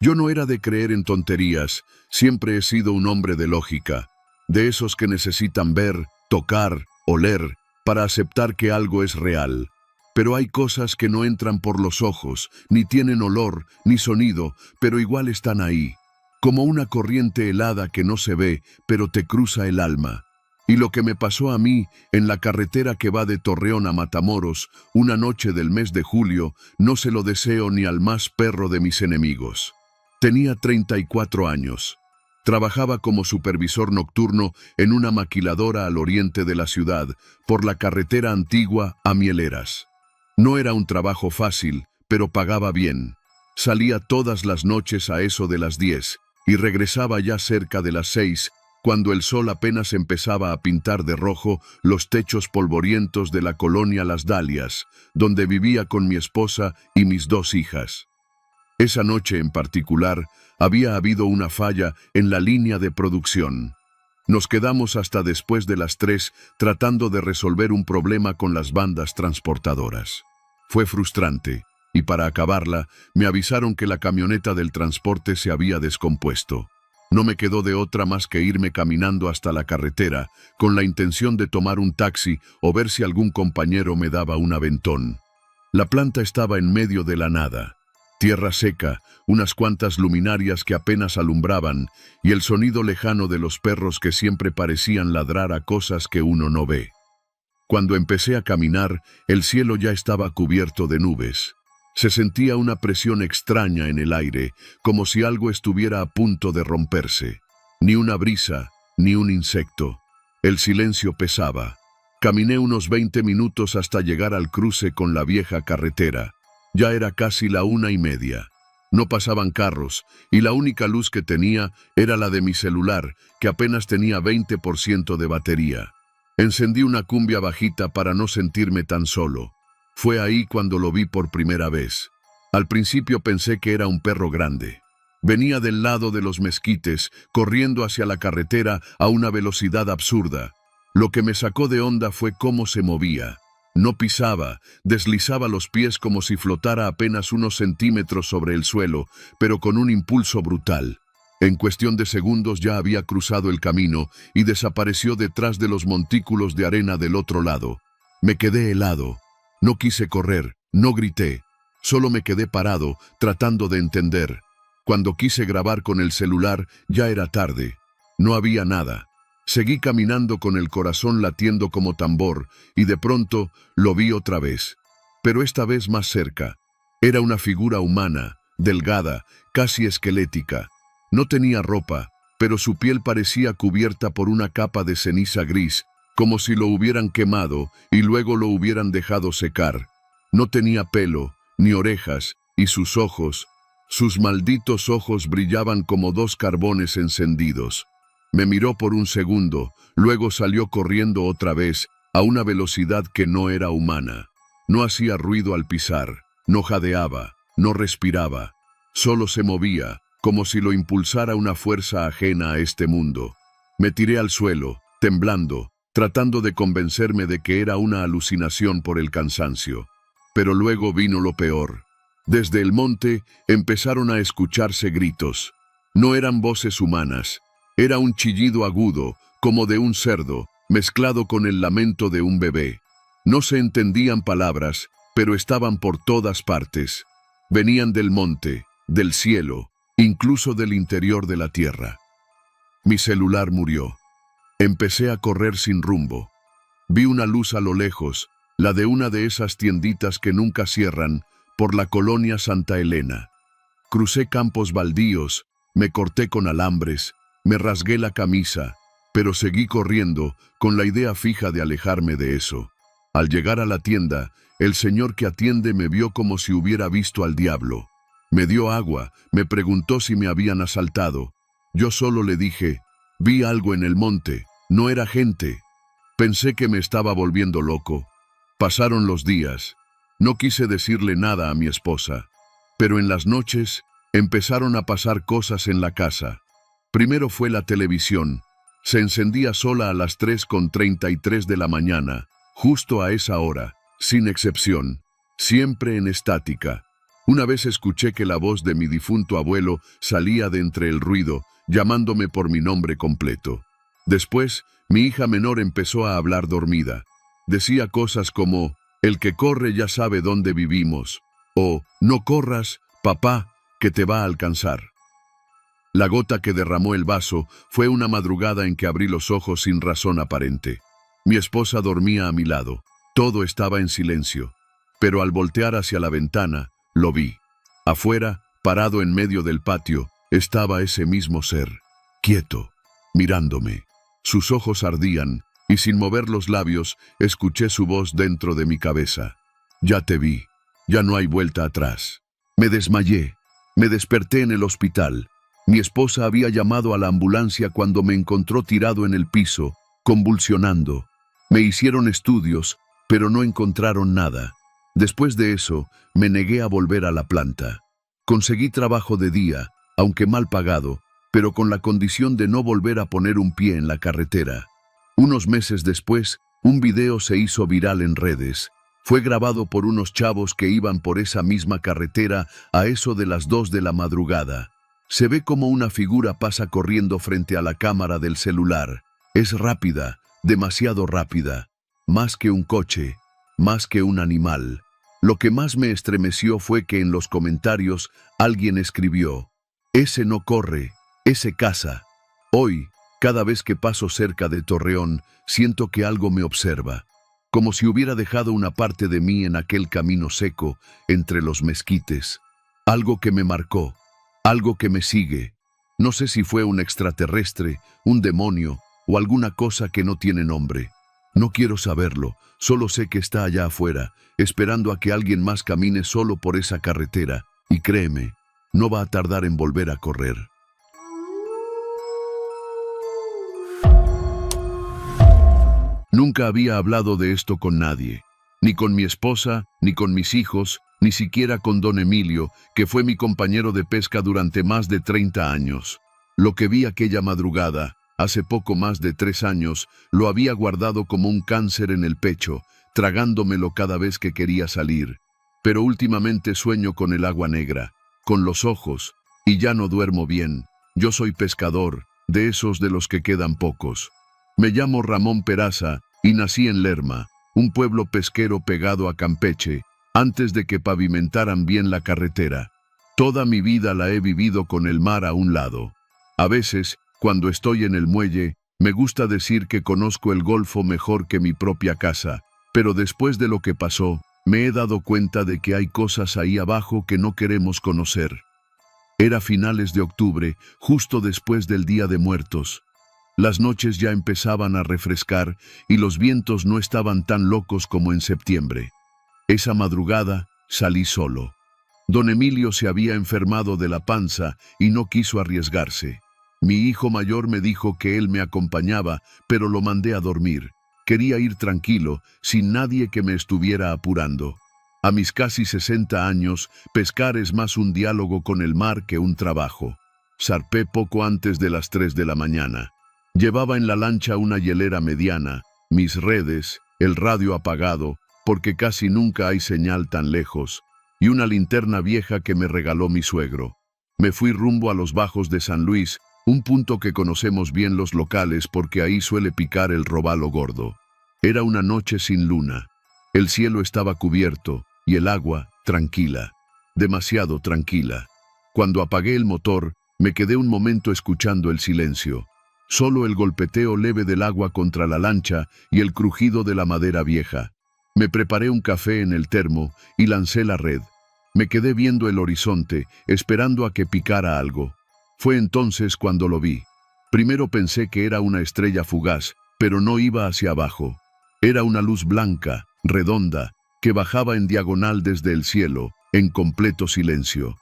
Yo no era de creer en tonterías, siempre he sido un hombre de lógica, de esos que necesitan ver, tocar, oler, para aceptar que algo es real. Pero hay cosas que no entran por los ojos, ni tienen olor, ni sonido, pero igual están ahí, como una corriente helada que no se ve, pero te cruza el alma. Y lo que me pasó a mí, en la carretera que va de Torreón a Matamoros, una noche del mes de julio, no se lo deseo ni al más perro de mis enemigos. Tenía 34 años. Trabajaba como supervisor nocturno en una maquiladora al oriente de la ciudad, por la carretera antigua a Mieleras. No era un trabajo fácil, pero pagaba bien. Salía todas las noches a eso de las 10 y regresaba ya cerca de las 6, cuando el sol apenas empezaba a pintar de rojo los techos polvorientos de la colonia Las Dalias, donde vivía con mi esposa y mis 2 hijas. Esa noche en particular, había habido una falla en la línea de producción. Nos quedamos hasta después de las 3 tratando de resolver un problema con las bandas transportadoras. Fue frustrante, y para acabarla, me avisaron que la camioneta del transporte se había descompuesto. No me quedó de otra más que irme caminando hasta la carretera, con la intención de tomar un taxi o ver si algún compañero me daba un aventón. La planta estaba en medio de la nada. Tierra seca, unas cuantas luminarias que apenas alumbraban, y el sonido lejano de los perros que siempre parecían ladrar a cosas que uno no ve. Cuando empecé a caminar, el cielo ya estaba cubierto de nubes. Se sentía una presión extraña en el aire, como si algo estuviera a punto de romperse. Ni una brisa, ni un insecto. El silencio pesaba. Caminé unos 20 minutos hasta llegar al cruce con la vieja carretera. Ya era casi la 1:30. No pasaban carros, y la única luz que tenía era la de mi celular, que apenas tenía 20% de batería. Encendí una cumbia bajita para no sentirme tan solo. Fue ahí cuando lo vi por primera vez. Al principio pensé que era un perro grande. Venía del lado de los mezquites, corriendo hacia la carretera a una velocidad absurda. Lo que me sacó de onda fue cómo se movía. No pisaba, deslizaba los pies como si flotara apenas unos centímetros sobre el suelo, pero con un impulso brutal. En cuestión de segundos ya había cruzado el camino y desapareció detrás de los montículos de arena del otro lado. Me quedé helado. No quise correr, no grité. Solo me quedé parado, tratando de entender. Cuando quise grabar con el celular, ya era tarde. No había nada. Seguí caminando con el corazón latiendo como tambor, y de pronto lo vi otra vez. Pero esta vez más cerca. Era una figura humana, delgada, casi esquelética. No tenía ropa, pero su piel parecía cubierta por una capa de ceniza gris, como si lo hubieran quemado y luego lo hubieran dejado secar. No tenía pelo, ni orejas, y sus malditos ojos brillaban como 2 carbones encendidos. Me miró por un segundo, luego salió corriendo otra vez, a una velocidad que no era humana. No hacía ruido al pisar, no jadeaba, no respiraba, solo se movía, como si lo impulsara una fuerza ajena a este mundo. Me tiré al suelo, temblando, tratando de convencerme de que era una alucinación por el cansancio. Pero luego vino lo peor. Desde el monte empezaron a escucharse gritos. No eran voces humanas. Era un chillido agudo, como de un cerdo, mezclado con el lamento de un bebé. No se entendían palabras, pero estaban por todas partes. Venían del monte, del cielo, incluso del interior de la tierra. Mi celular murió. Empecé a correr sin rumbo. Vi una luz a lo lejos, la de una de esas tienditas que nunca cierran, por la colonia Santa Elena. Crucé campos baldíos, me corté con alambres, me rasgué la camisa, pero seguí corriendo con la idea fija de alejarme de eso. Al llegar a la tienda, el señor que atiende me vio como si hubiera visto al diablo. Me dio agua, me preguntó si me habían asaltado. Yo solo le dije, vi algo en el monte, no era gente. Pensé que me estaba volviendo loco. Pasaron los días. No quise decirle nada a mi esposa. Pero en las noches empezaron a pasar cosas en la casa. Primero fue la televisión. Se encendía sola a las 3:33 de la mañana, justo a esa hora, sin excepción, siempre en estática. Una vez escuché que la voz de mi difunto abuelo salía de entre el ruido, llamándome por mi nombre completo. Después, mi hija menor empezó a hablar dormida. Decía cosas como, el que corre ya sabe dónde vivimos, o no corras, papá, que te va a alcanzar. La gota que derramó el vaso fue una madrugada en que abrí los ojos sin razón aparente. Mi esposa dormía a mi lado. Todo estaba en silencio. Pero al voltear hacia la ventana, lo vi. Afuera, parado en medio del patio, estaba ese mismo ser, quieto, mirándome. Sus ojos ardían, y sin mover los labios, escuché su voz dentro de mi cabeza. Ya te vi, ya no hay vuelta atrás. Me desmayé, me desperté en el hospital. Mi esposa había llamado a la ambulancia cuando me encontró tirado en el piso, convulsionando. Me hicieron estudios, pero no encontraron nada. Después de eso, me negué a volver a la planta. Conseguí trabajo de día, aunque mal pagado, pero con la condición de no volver a poner un pie en la carretera. Unos meses después, un video se hizo viral en redes. Fue grabado por unos chavos que iban por esa misma carretera a eso de las 2 de la madrugada. Se ve como una figura pasa corriendo frente a la cámara del celular. Es rápida, demasiado rápida. Más que un coche, más que un animal. Lo que más me estremeció fue que en los comentarios alguien escribió, ese no corre, ese caza. Hoy, cada vez que paso cerca de Torreón, siento que algo me observa. Como si hubiera dejado una parte de mí en aquel camino seco, entre los mezquites. Algo que me marcó. Algo que me sigue. No sé si fue un extraterrestre, un demonio o alguna cosa que no tiene nombre. No quiero saberlo, solo sé que está allá afuera, esperando a que alguien más camine solo por esa carretera, y créeme, no va a tardar en volver a correr. Nunca había hablado de esto con nadie, ni con mi esposa, ni con mis hijos, ni siquiera con don Emilio, que fue mi compañero de pesca durante más de 30 años. Lo que vi aquella madrugada, hace poco más de 3 años, lo había guardado como un cáncer en el pecho, tragándomelo cada vez que quería salir. Pero últimamente sueño con el agua negra, con los ojos, y ya no duermo bien. Yo soy pescador, de esos de los que quedan pocos. Me llamo Ramón Peraza y nací en Lerma, un pueblo pesquero pegado a Campeche, antes de que pavimentaran bien la carretera. Toda mi vida la he vivido con el mar a un lado. A veces, cuando estoy en el muelle, me gusta decir que conozco el Golfo mejor que mi propia casa, pero después de lo que pasó, me he dado cuenta de que hay cosas ahí abajo que no queremos conocer. Era finales de octubre, justo después del Día de Muertos. Las noches ya empezaban a refrescar y los vientos no estaban tan locos como en septiembre. Esa madrugada salí solo. Don Emilio se había enfermado de la panza y no quiso arriesgarse. Mi hijo mayor me dijo que él me acompañaba, pero lo mandé a dormir. Quería ir tranquilo, sin nadie que me estuviera apurando. A mis casi 60 años, pescar es más un diálogo con el mar que un trabajo. Zarpé poco antes de las 3 de la mañana. Llevaba en la lancha una hielera mediana, mis redes, el radio apagado, porque casi nunca hay señal tan lejos, y una linterna vieja que me regaló mi suegro. Me fui rumbo a los bajos de San Luis, un punto que conocemos bien los locales porque ahí suele picar el robalo gordo. Era una noche sin luna. El cielo estaba cubierto y el agua tranquila, demasiado tranquila. Cuando apagué el motor, me quedé un momento escuchando el silencio. Solo el golpeteo leve del agua contra la lancha y el crujido de la madera vieja. Me preparé un café en el termo y lancé la red. Me quedé viendo el horizonte, esperando a que picara algo. Fue entonces cuando lo vi. Primero pensé que era una estrella fugaz, pero no iba hacia abajo. Era una luz blanca, redonda, que bajaba en diagonal desde el cielo, en completo silencio.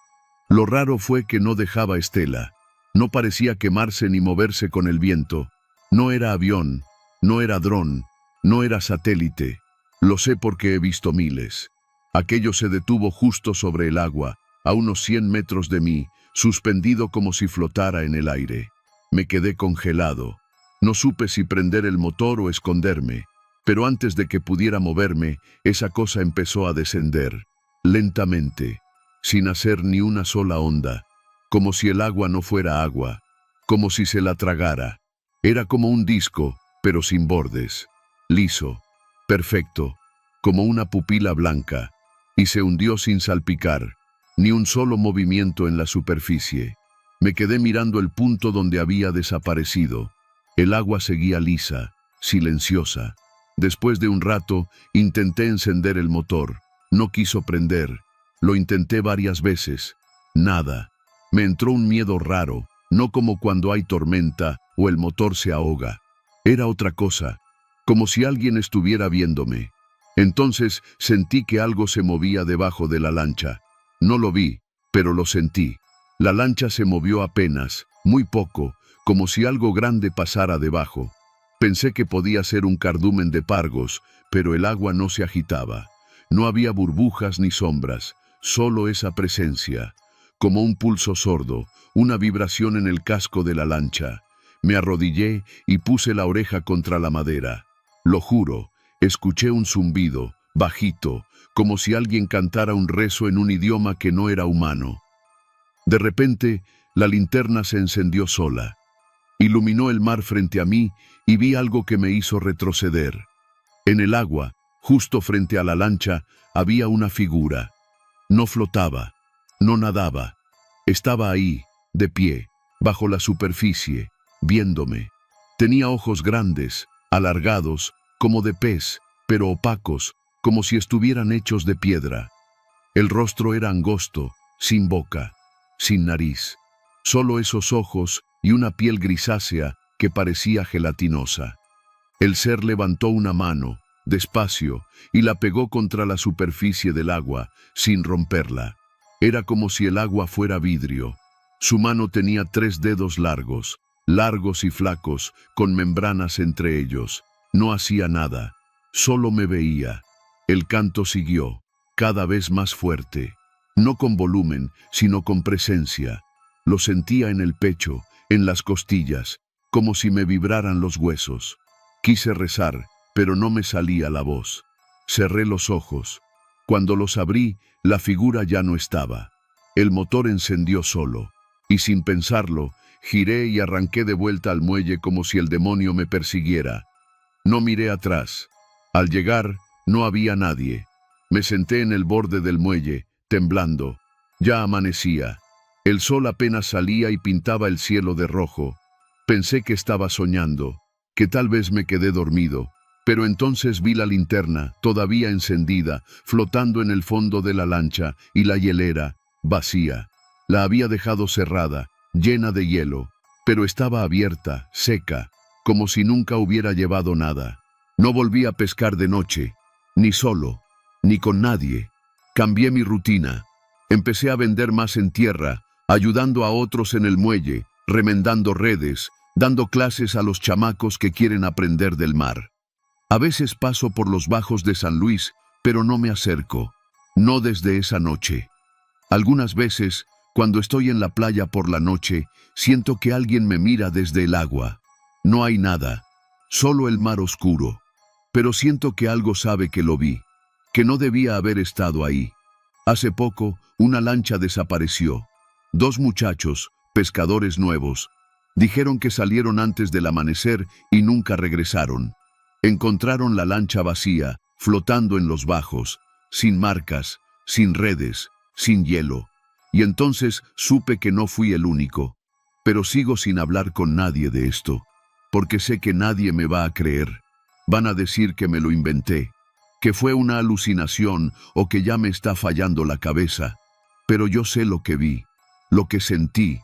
Lo raro fue que no dejaba estela. No parecía quemarse ni moverse con el viento. No era avión, no era dron, no era satélite. Lo sé porque he visto miles. Aquello se detuvo justo sobre el agua, a unos 100 metros de mí, suspendido como si flotara en el aire. Me quedé congelado. No supe si prender el motor o esconderme, pero antes de que pudiera moverme, esa cosa empezó a descender, lentamente. sin hacer ni una sola onda, como si el agua no fuera agua, como si se la tragara. Era como un disco, pero sin bordes, liso, perfecto, como una pupila blanca, y se hundió sin salpicar, ni un solo movimiento en la superficie. Me quedé mirando el punto donde había desaparecido. El agua seguía lisa, silenciosa. Después de un rato, intenté encender el motor. No quiso prender. Lo intenté varias veces. Nada. Me entró un miedo raro, no como cuando hay tormenta o el motor se ahoga. Era otra cosa, como si alguien estuviera viéndome. Entonces sentí que algo se movía debajo de la lancha. No lo vi, pero lo sentí. La lancha se movió apenas, muy poco, como si algo grande pasara debajo. Pensé que podía ser un cardumen de pargos, pero el agua no se agitaba. No había burbujas ni sombras, solo esa presencia, como un pulso sordo, una vibración en el casco de la lancha. Me arrodillé y puse la oreja contra la madera. Lo juro, escuché un zumbido, bajito, como si alguien cantara un rezo en un idioma que no era humano. De repente, la linterna se encendió sola. Iluminó el mar frente a mí y vi algo que me hizo retroceder. En el agua, justo frente a la lancha, había una figura. No flotaba, no nadaba. Estaba ahí, de pie, bajo la superficie, viéndome. Tenía ojos grandes, alargados, como de pez, pero opacos, como si estuvieran hechos de piedra. El rostro era angosto, sin boca, sin nariz. Solo esos ojos y una piel grisácea que parecía gelatinosa. El ser levantó una mano, despacio, y la pegó contra la superficie del agua, sin romperla. Era como si el agua fuera vidrio. Su mano tenía 3 dedos largos, largos y flacos, con membranas entre ellos. No hacía nada, solo me veía. El canto siguió, cada vez más fuerte. No con volumen, sino con presencia. Lo sentía en el pecho, en las costillas, como si me vibraran los huesos. Quise rezar, pero no me salía la voz. Cerré los ojos. Cuando los abrí, la figura ya no estaba. El motor encendió solo, y sin pensarlo, giré y arranqué de vuelta al muelle como si el demonio me persiguiera. No miré atrás. Al llegar, no había nadie. Me senté en el borde del muelle, temblando. Ya amanecía. El sol apenas salía y pintaba el cielo de rojo. Pensé que estaba soñando, que tal vez me quedé dormido, pero entonces vi la linterna, todavía encendida, flotando en el fondo de la lancha, y la hielera, vacía. La había dejado cerrada, llena de hielo, pero estaba abierta, seca, como si nunca hubiera llevado nada. No volví a pescar de noche, ni solo, ni con nadie. Cambié mi rutina. Empecé a vender más en tierra, ayudando a otros en el muelle, remendando redes, dando clases a los chamacos que quieren aprender del mar. A veces paso por los bajos de San Luis, pero no me acerco, no desde esa noche. Algunas veces, cuando estoy en la playa por la noche, siento que alguien me mira desde el agua. No hay nada, solo el mar oscuro, pero siento que algo sabe que lo vi, que no debía haber estado ahí. Hace poco, una lancha desapareció. 2 muchachos, pescadores nuevos, dijeron que salieron antes del amanecer y nunca regresaron. Encontraron la lancha vacía, flotando en los bajos, sin marcas, sin redes, sin hielo. Y entonces supe que no fui el único. Pero sigo sin hablar con nadie de esto, porque sé que nadie me va a creer. Van a decir que me lo inventé, que fue una alucinación o que ya me está fallando la cabeza. Pero yo sé lo que vi, lo que sentí,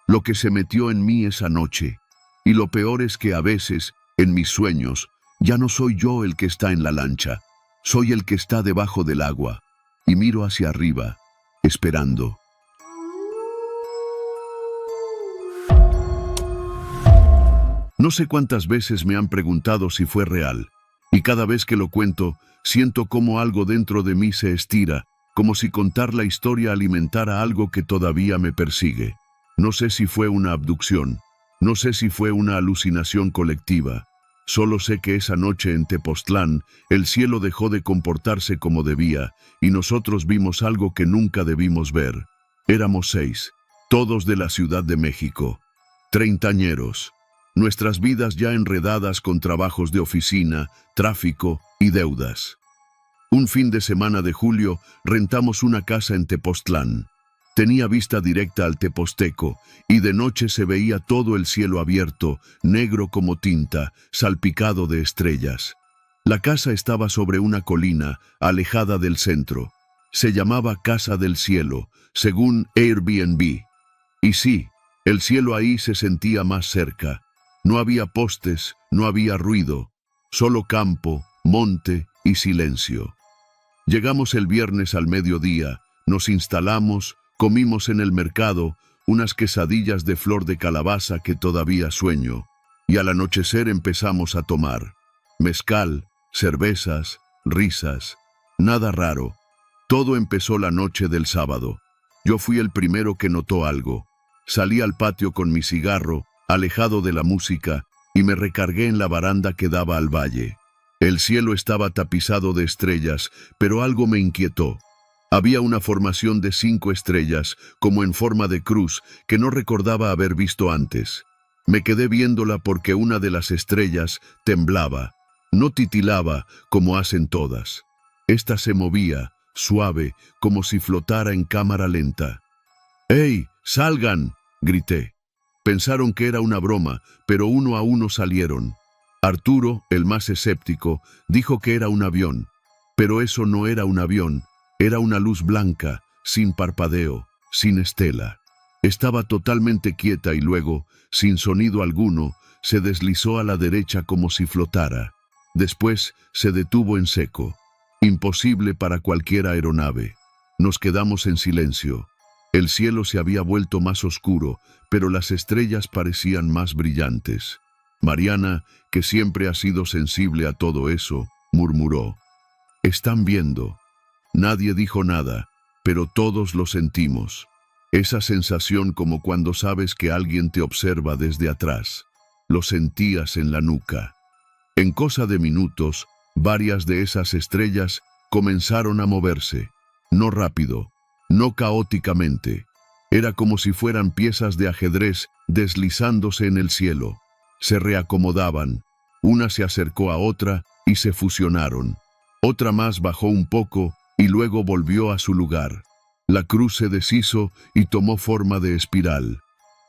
lo que se metió en mí esa noche. Y lo peor es que a veces, en mis sueños, ya no soy yo el que está en la lancha, soy el que está debajo del agua, y miro hacia arriba, esperando. No sé cuántas veces me han preguntado si fue real, y cada vez que lo cuento, siento como algo dentro de mí se estira, como si contar la historia alimentara algo que todavía me persigue. No sé si fue una abducción, no sé si fue una alucinación colectiva, Solo sé que esa noche en Tepoztlán, el cielo dejó de comportarse como debía, y nosotros vimos algo que nunca debimos ver. Éramos 6, todos de la Ciudad de México, treintañeros, nuestras vidas ya enredadas con trabajos de oficina, tráfico y deudas. Un fin de semana de julio rentamos una casa en Tepoztlán. Tenía vista directa al Teposteco, y de noche se veía todo el cielo abierto, negro como tinta, salpicado de estrellas. La casa estaba sobre una colina, alejada del centro. Se llamaba Casa del Cielo, según Airbnb. Y sí, el cielo ahí se sentía más cerca. No había postes, no había ruido, solo campo, monte y silencio. Llegamos el viernes al mediodía, nos instalamos, comimos en el mercado unas quesadillas de flor de calabaza que todavía sueño, y al anochecer empezamos a tomar. Mezcal, cervezas, risas, nada raro. Todo empezó la noche del sábado. Yo fui el primero que notó algo. Salí al patio con mi cigarro, alejado de la música, y me recargué en la baranda que daba al valle. El cielo estaba tapizado de estrellas, pero algo me inquietó. Había una formación de 5 estrellas, como en forma de cruz, que no recordaba haber visto antes. Me quedé viéndola porque una de las estrellas temblaba, no titilaba como hacen todas. Esta se movía, suave, como si flotara en cámara lenta. ¡Ey, salgan!, grité. Pensaron que era una broma, pero uno a uno salieron. Arturo, el más escéptico, dijo que era un avión. Pero eso no era un avión, era una luz blanca, sin parpadeo, sin estela. Estaba totalmente quieta y luego, sin sonido alguno, se deslizó a la derecha como si flotara. Después se detuvo en seco. Imposible para cualquier aeronave. Nos quedamos en silencio. El cielo se había vuelto más oscuro, pero las estrellas parecían más brillantes. Mariana, que siempre ha sido sensible a todo eso, murmuró: «Están viendo». Nadie dijo nada, pero todos lo sentimos. Esa sensación como cuando sabes que alguien te observa desde atrás. Lo sentías en la nuca. En cosa de minutos, varias de esas estrellas comenzaron a moverse. No rápido, no caóticamente. Era como si fueran piezas de ajedrez deslizándose en el cielo. Se reacomodaban. Una se acercó a otra y se fusionaron. Otra más bajó un poco y luego volvió a su lugar. La cruz se deshizo y tomó forma de espiral.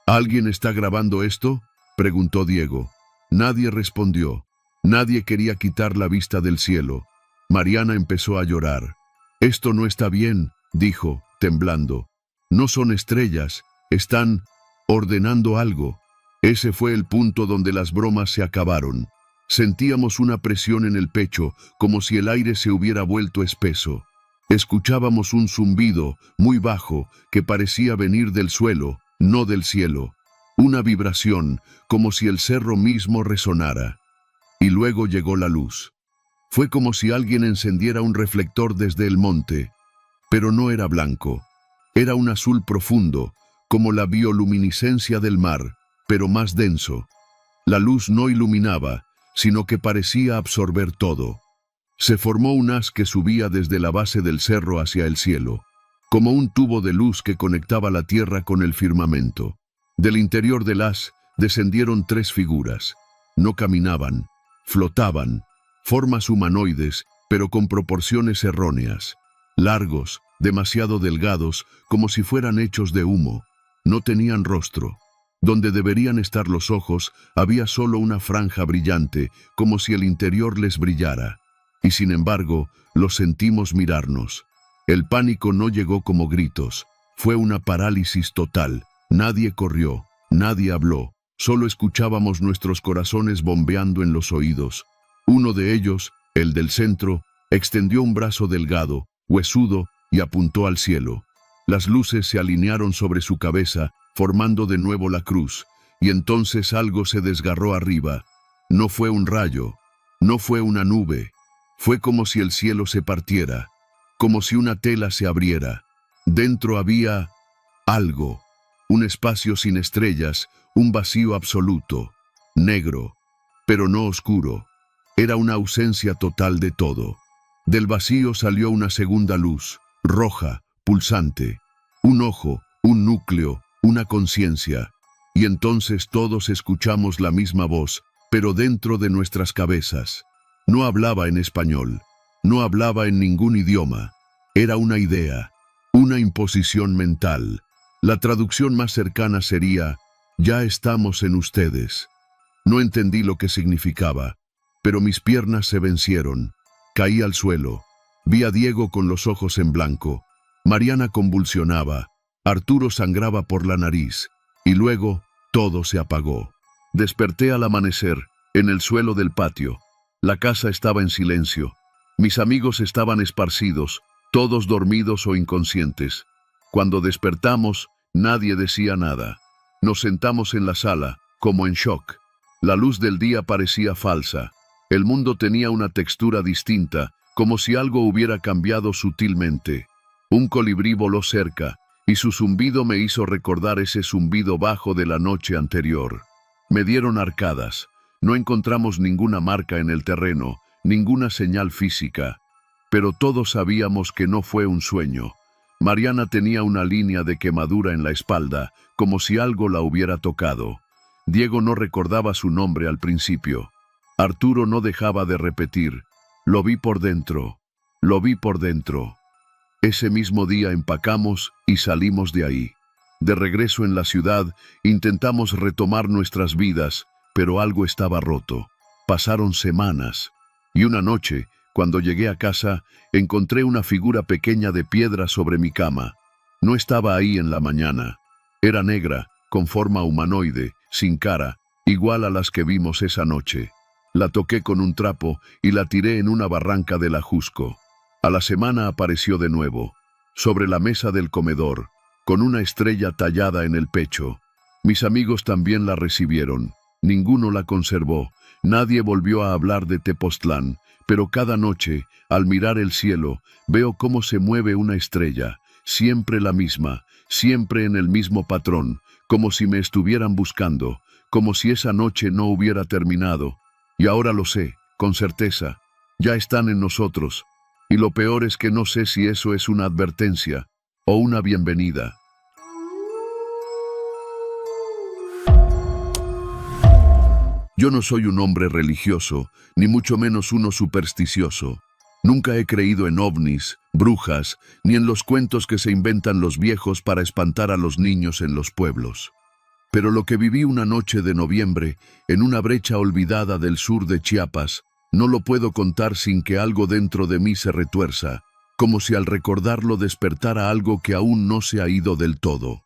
¿Alguien está grabando esto?, preguntó Diego. Nadie respondió. Nadie quería quitar la vista del cielo. Mariana empezó a llorar. «Esto no está bien», dijo, temblando. «No son estrellas, están ordenando algo». Ese fue el punto donde las bromas se acabaron. Sentíamos una presión en el pecho, como si el aire se hubiera vuelto espeso. Escuchábamos un zumbido, muy bajo, que parecía venir del suelo, no del cielo. Una vibración, como si el cerro mismo resonara. Y luego llegó la luz. Fue como si alguien encendiera un reflector desde el monte. Pero no era blanco. Era un azul profundo, como la bioluminiscencia del mar, pero más denso. La luz no iluminaba, sino que parecía absorber todo. Se formó un haz que subía desde la base del cerro hacia el cielo, como un tubo de luz que conectaba la tierra con el firmamento. Del interior del haz descendieron 3 figuras. No caminaban, flotaban, formas humanoides, pero con proporciones erróneas. Largos, demasiado delgados, como si fueran hechos de humo. No tenían rostro. Donde deberían estar los ojos, había solo una franja brillante, como si el interior les brillara. Y sin embargo, los sentimos mirarnos. El pánico no llegó como gritos. Fue una parálisis total. Nadie corrió, nadie habló. Solo escuchábamos nuestros corazones bombeando en los oídos. Uno de ellos, el del centro, extendió un brazo delgado, huesudo, y apuntó al cielo. Las luces se alinearon sobre su cabeza, formando de nuevo la cruz, y entonces algo se desgarró arriba. No fue un rayo, no fue una nube. Fue como si el cielo se partiera, como si una tela se abriera. Dentro había algo, un espacio sin estrellas, un vacío absoluto, negro. pero no oscuro. Era una ausencia total de todo. Del vacío salió una segunda luz, roja, pulsante. Un ojo, un núcleo, una conciencia. Y entonces todos escuchamos la misma voz, pero dentro de nuestras cabezas. No hablaba en español, no hablaba en ningún idioma. Era una idea, una imposición mental. La traducción más cercana sería, ya estamos en ustedes. No entendí lo que significaba, pero mis piernas se vencieron. Caí al suelo. Vi a Diego con los ojos en blanco. Mariana convulsionaba. Arturo sangraba por la nariz. Y luego, todo se apagó. Desperté al amanecer, en el suelo del patio. La casa estaba en silencio. Mis amigos estaban esparcidos, todos dormidos o inconscientes. Cuando despertamos, nadie decía nada. Nos sentamos en la sala, como en shock. La luz del día parecía falsa. El mundo tenía una textura distinta, como si algo hubiera cambiado sutilmente. Un colibrí voló cerca, y su zumbido me hizo recordar ese zumbido bajo de la noche anterior. Me dieron arcadas. No encontramos ninguna marca en el terreno, ninguna señal física. Pero todos sabíamos que no fue un sueño. Mariana tenía una línea de quemadura en la espalda, como si algo la hubiera tocado. Diego no recordaba su nombre al principio. Arturo no dejaba de repetir, lo vi por dentro, lo vi por dentro. Ese mismo día empacamos y salimos de ahí. De regreso en la ciudad, intentamos retomar nuestras vidas, pero algo estaba roto. Pasaron semanas, y una noche, cuando llegué a casa, encontré una figura pequeña de piedra sobre mi cama. No estaba ahí en la mañana. Era negra, con forma humanoide, sin cara, igual a las que vimos esa noche. La toqué con un trapo y la tiré en una barranca del Ajusco. A la semana apareció de nuevo, sobre la mesa del comedor, con una estrella tallada en el pecho. Mis amigos también la recibieron. Ninguno la conservó. Nadie volvió a hablar de Tepoztlán, pero cada noche, al mirar el cielo, veo cómo se mueve una estrella, siempre la misma, siempre en el mismo patrón, como si me estuvieran buscando, como si esa noche no hubiera terminado. Y ahora lo sé, con certeza, ya están en nosotros. Y lo peor es que no sé si eso es una advertencia o una bienvenida. Yo no soy un hombre religioso, ni mucho menos uno supersticioso. Nunca he creído en ovnis, brujas, ni en los cuentos que se inventan los viejos para espantar a los niños en los pueblos. Pero lo que viví una noche de noviembre, en una brecha olvidada del sur de Chiapas, no lo puedo contar sin que algo dentro de mí se retuerza, como si al recordarlo despertara algo que aún no se ha ido del todo.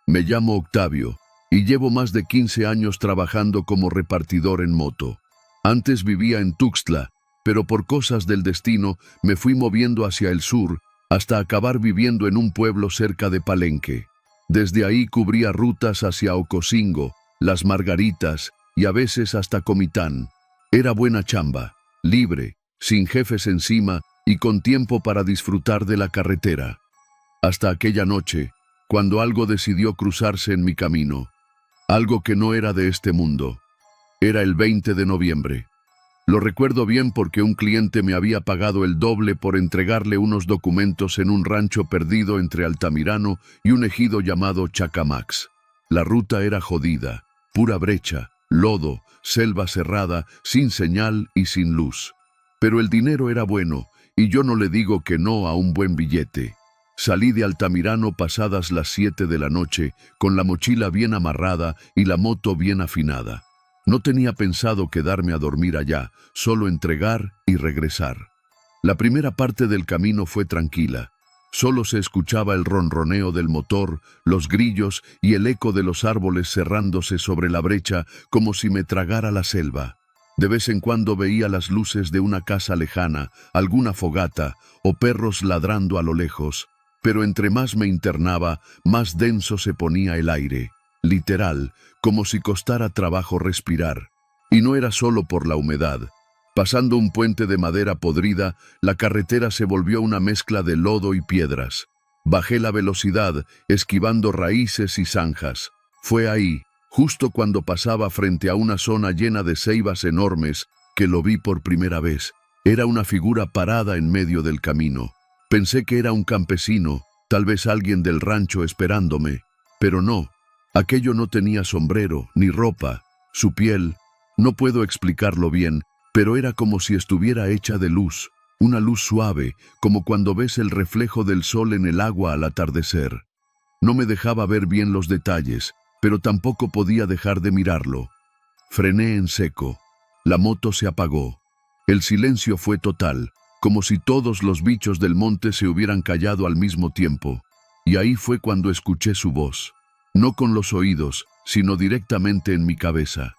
Me llamo Octavio, y llevo más de 15 años trabajando como repartidor en moto. Antes vivía en Tuxtla, pero por cosas del destino me fui moviendo hacia el sur, hasta acabar viviendo en un pueblo cerca de Palenque. Desde ahí cubría rutas hacia Ocosingo, Las Margaritas y a veces hasta Comitán. Era buena chamba, libre, sin jefes encima y con tiempo para disfrutar de la carretera. Hasta aquella noche, cuando algo decidió cruzarse en mi camino. Algo que no era de este mundo. Era el 20 de noviembre. Lo recuerdo bien porque un cliente me había pagado el doble por entregarle unos documentos en un rancho perdido entre Altamirano y un ejido llamado Chacamax. La ruta era jodida, pura brecha, lodo, selva cerrada, sin señal y sin luz. Pero el dinero era bueno, y yo no le digo que no a un buen billete. Salí de Altamirano pasadas las 7 de la noche, con la mochila bien amarrada y la moto bien afinada. No tenía pensado quedarme a dormir allá, solo entregar y regresar. La primera parte del camino fue tranquila. Solo se escuchaba el ronroneo del motor, los grillos y el eco de los árboles cerrándose sobre la brecha como si me tragara la selva. De vez en cuando veía las luces de una casa lejana, alguna fogata o perros ladrando a lo lejos. Pero entre más me internaba, más denso se ponía el aire. Literal, como si costara trabajo respirar. Y no era solo por la humedad. Pasando un puente de madera podrida, la carretera se volvió una mezcla de lodo y piedras. Bajé la velocidad, esquivando raíces y zanjas. Fue ahí, justo cuando pasaba frente a una zona llena de ceibas enormes, que lo vi por primera vez. Era una figura parada en medio del camino. Pensé que era un campesino, tal vez alguien del rancho esperándome, pero no. Aquello no tenía sombrero, ni ropa. Su piel, no puedo explicarlo bien, pero era como si estuviera hecha de luz, una luz suave, como cuando ves el reflejo del sol en el agua al atardecer. No me dejaba ver bien los detalles, pero tampoco podía dejar de mirarlo. Frené en seco. La moto se apagó. El silencio fue total, como si todos los bichos del monte se hubieran callado al mismo tiempo. Y ahí fue cuando escuché su voz. No con los oídos, sino directamente en mi cabeza.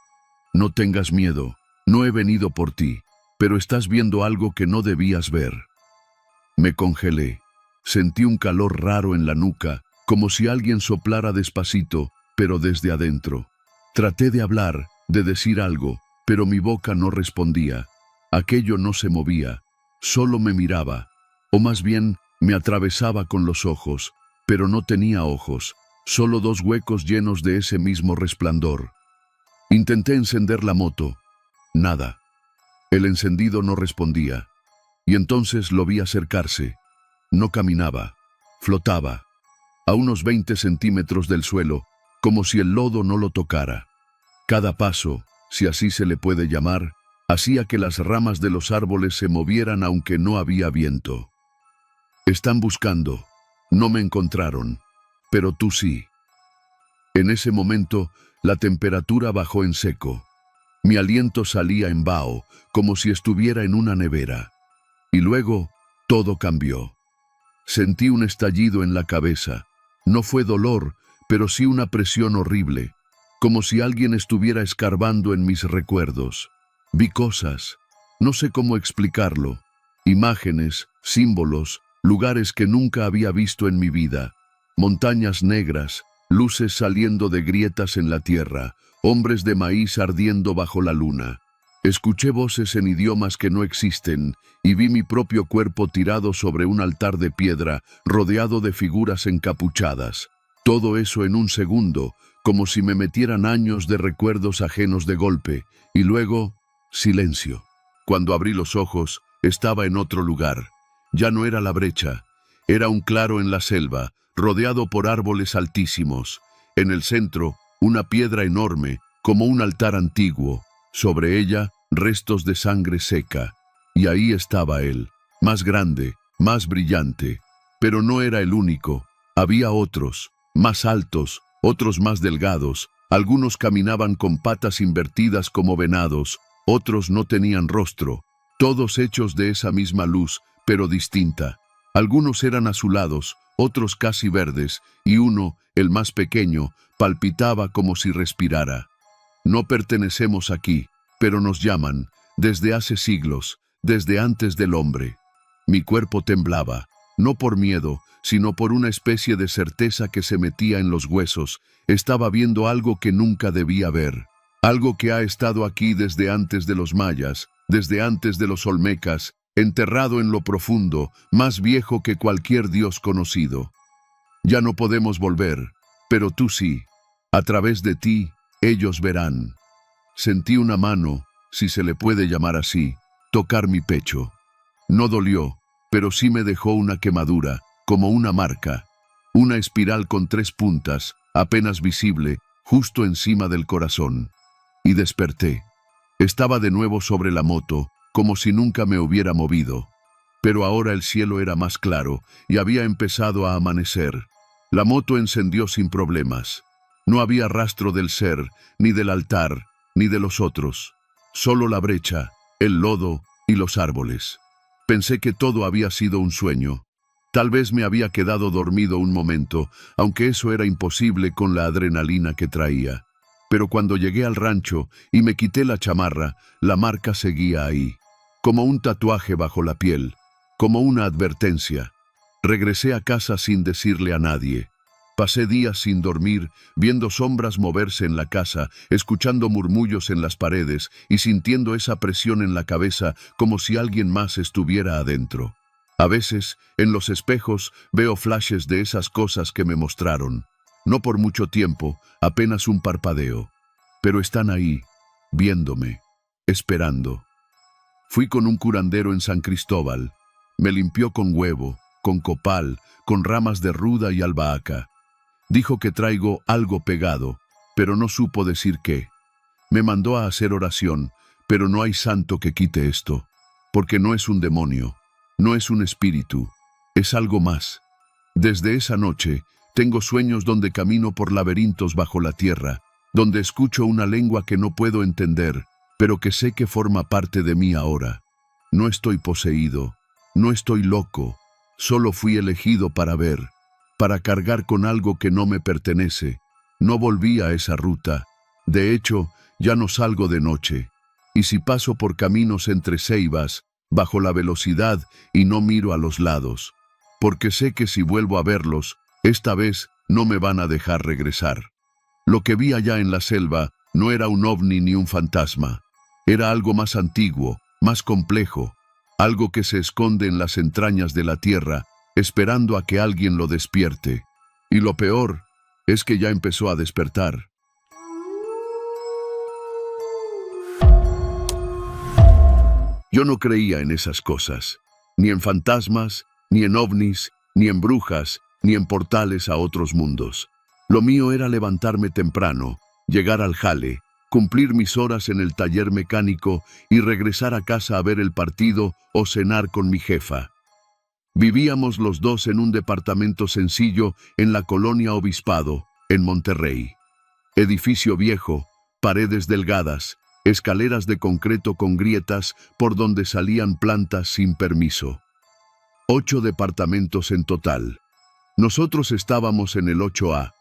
No tengas miedo, no he venido por ti, pero estás viendo algo que no debías ver. Me congelé. Sentí un calor raro en la nuca, como si alguien soplara despacito, pero desde adentro. Traté de hablar, de decir algo, pero mi boca no respondía. Aquello no se movía, solo me miraba, o más bien me atravesaba con los ojos, pero no tenía ojos, solo dos huecos llenos de ese mismo resplandor. Intenté encender la moto. Nada. El encendido no respondía. Y entonces lo vi acercarse. No caminaba, flotaba, a unos 20 centímetros del suelo, como si el lodo no lo tocara. Cada paso, si así se le puede llamar, hacía que las ramas de los árboles se movieran aunque no había viento. Están buscando. No me encontraron. Pero tú sí. En ese momento, la temperatura bajó en seco. Mi aliento salía en vaho, como si estuviera en una nevera. Y luego, todo cambió. Sentí un estallido en la cabeza. No fue dolor, pero sí una presión horrible, como si alguien estuviera escarbando en mis recuerdos. Vi cosas, no sé cómo explicarlo, imágenes, símbolos, lugares que nunca había visto en mi vida, montañas negras, luces saliendo de grietas en la tierra, hombres de maíz ardiendo bajo la luna. Escuché voces en idiomas que no existen y vi mi propio cuerpo tirado sobre un altar de piedra, rodeado de figuras encapuchadas. Todo eso en un segundo, como si me metieran años de recuerdos ajenos de golpe, y luego, silencio. Cuando abrí los ojos, estaba en otro lugar. Ya no era la brecha, era un claro en la selva, rodeado por árboles altísimos. En el centro, una piedra enorme, como un altar antiguo. Sobre ella, restos de sangre seca. Y ahí estaba él, más grande, más brillante. Pero no era el único. Había otros, más altos, otros más delgados. Algunos caminaban con patas invertidas como venados, otros no tenían rostro. Todos hechos de esa misma luz, pero distinta. Algunos eran azulados, otros casi verdes, y uno, el más pequeño, palpitaba como si respirara. No pertenecemos aquí, pero nos llaman, desde hace siglos, desde antes del hombre. Mi cuerpo temblaba, no por miedo, sino por una especie de certeza que se metía en los huesos. Estaba viendo algo que nunca debía ver. Algo que ha estado aquí desde antes de los mayas, desde antes de los olmecas, enterrado en lo profundo, más viejo que cualquier dios conocido. Ya no podemos volver, pero tú sí. A través de ti, ellos verán. Sentí una mano, si se le puede llamar así, tocar mi pecho. No dolió, pero sí me dejó una quemadura, como una marca. Una espiral con 3 puntas, apenas visible, justo encima del corazón. Y desperté. Estaba de nuevo sobre la moto, como si nunca me hubiera movido. Pero ahora el cielo era más claro y había empezado a amanecer. La moto encendió sin problemas. No había rastro del ser, ni del altar, ni de los otros. Solo la brecha, el lodo y los árboles. Pensé que todo había sido un sueño. Tal vez me había quedado dormido un momento, aunque eso era imposible con la adrenalina que traía. Pero cuando llegué al rancho y me quité la chamarra, la marca seguía ahí, como un tatuaje bajo la piel, como una advertencia. Regresé a casa sin decirle a nadie. Pasé días sin dormir, viendo sombras moverse en la casa, escuchando murmullos en las paredes y sintiendo esa presión en la cabeza como si alguien más estuviera adentro. A veces, en los espejos, veo flashes de esas cosas que me mostraron. No por mucho tiempo, apenas un parpadeo. Pero están ahí, viéndome, esperando. Fui con un curandero en San Cristóbal. Me limpió con huevo, con copal, con ramas de ruda y albahaca. Dijo que traigo algo pegado, pero no supo decir qué. Me mandó a hacer oración, pero no hay santo que quite esto, porque no es un demonio, no es un espíritu, es algo más. Desde esa noche, tengo sueños donde camino por laberintos bajo la tierra, donde escucho una lengua que no puedo entender, pero que sé que forma parte de mí ahora. No estoy poseído, no estoy loco, solo fui elegido para ver, para cargar con algo que no me pertenece. No volví a esa ruta. De hecho, ya no salgo de noche. Y si paso por caminos entre ceibas, bajo la velocidad y no miro a los lados, porque sé que si vuelvo a verlos, esta vez no me van a dejar regresar. Lo que vi allá en la selva no era un ovni ni un fantasma. Era algo más antiguo, más complejo, algo que se esconde en las entrañas de la tierra, esperando a que alguien lo despierte. Y lo peor es que ya empezó a despertar. Yo no creía en esas cosas, ni en fantasmas, ni en ovnis, ni en brujas, ni en portales a otros mundos. Lo mío era levantarme temprano, llegar al jale, cumplir mis horas en el taller mecánico y regresar a casa a ver el partido o cenar con mi jefa. Vivíamos los dos en un departamento sencillo en la colonia Obispado, en Monterrey. Edificio viejo, paredes delgadas, escaleras de concreto con grietas por donde salían plantas sin permiso. 8 departamentos en total. Nosotros estábamos en el 8A.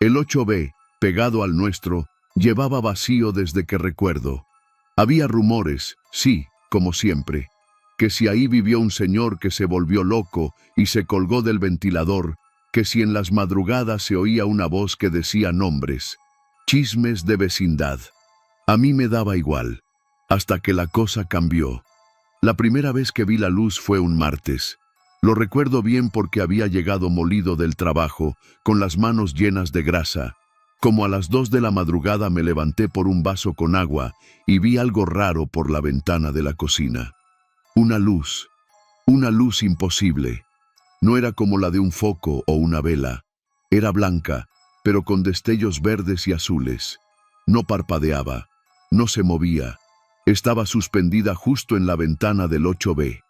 El 8B, pegado al nuestro, llevaba vacío desde que recuerdo. Había rumores, sí, como siempre, que si ahí vivió un señor que se volvió loco y se colgó del ventilador, que si en las madrugadas se oía una voz que decía nombres. Chismes de vecindad. A mí me daba igual, hasta que la cosa cambió. La primera vez que vi la luz fue un martes. Lo recuerdo bien porque había llegado molido del trabajo, con las manos llenas de grasa. Como a las 2 de la madrugada me levanté por un vaso con agua y vi algo raro por la ventana de la cocina. Una luz imposible. No era como la de un foco o una vela. Era blanca, pero con destellos verdes y azules. No parpadeaba, no se movía. Estaba suspendida justo en la ventana del 8B.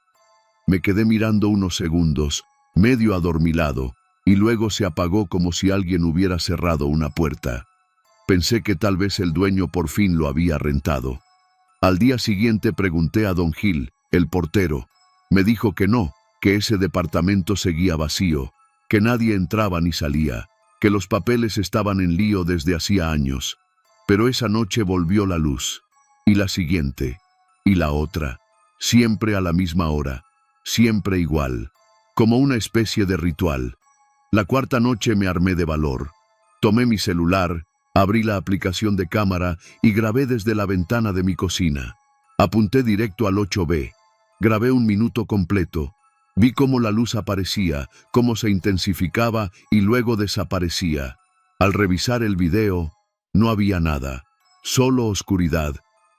Me quedé mirando unos segundos, medio adormilado, y luego se apagó como si alguien hubiera cerrado una puerta. Pensé que tal vez el dueño por fin lo había rentado. Al día siguiente pregunté a don Gil, el portero. Me dijo que no, que ese departamento seguía vacío, que nadie entraba ni salía, que los papeles estaban en lío desde hacía años. Pero esa noche volvió la luz, y la siguiente, y la otra, siempre a la misma hora, siempre igual, como una especie de ritual. La cuarta noche me armé de valor. Tomé mi celular, abrí la aplicación de cámara y grabé desde la ventana de mi cocina. Apunté directo al 8B. Grabé 1 minuto completo. Vi cómo la luz aparecía, cómo se intensificaba y luego desaparecía. Al revisar el video, no había nada, solo oscuridad,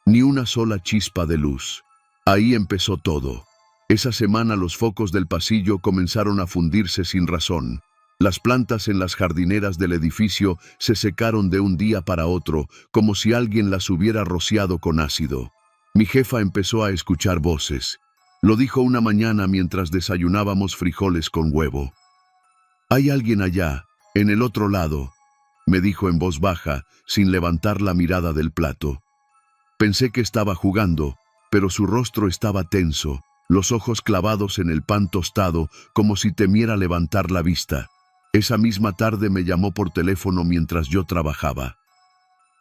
ni una sola chispa de luz. Ahí empezó todo. Esa semana los focos del pasillo comenzaron a fundirse sin razón. Las plantas en las jardineras del edificio se secaron de un día para otro, como si alguien las hubiera rociado con ácido. Mi jefa empezó a escuchar voces. Lo dijo una mañana mientras desayunábamos frijoles con huevo. «Hay alguien allá, en el otro lado», me dijo en voz baja, sin levantar la mirada del plato. Pensé que estaba jugando, pero su rostro estaba tenso, los ojos clavados en el pan tostado, como si temiera levantar la vista. Esa misma tarde me llamó por teléfono mientras yo trabajaba.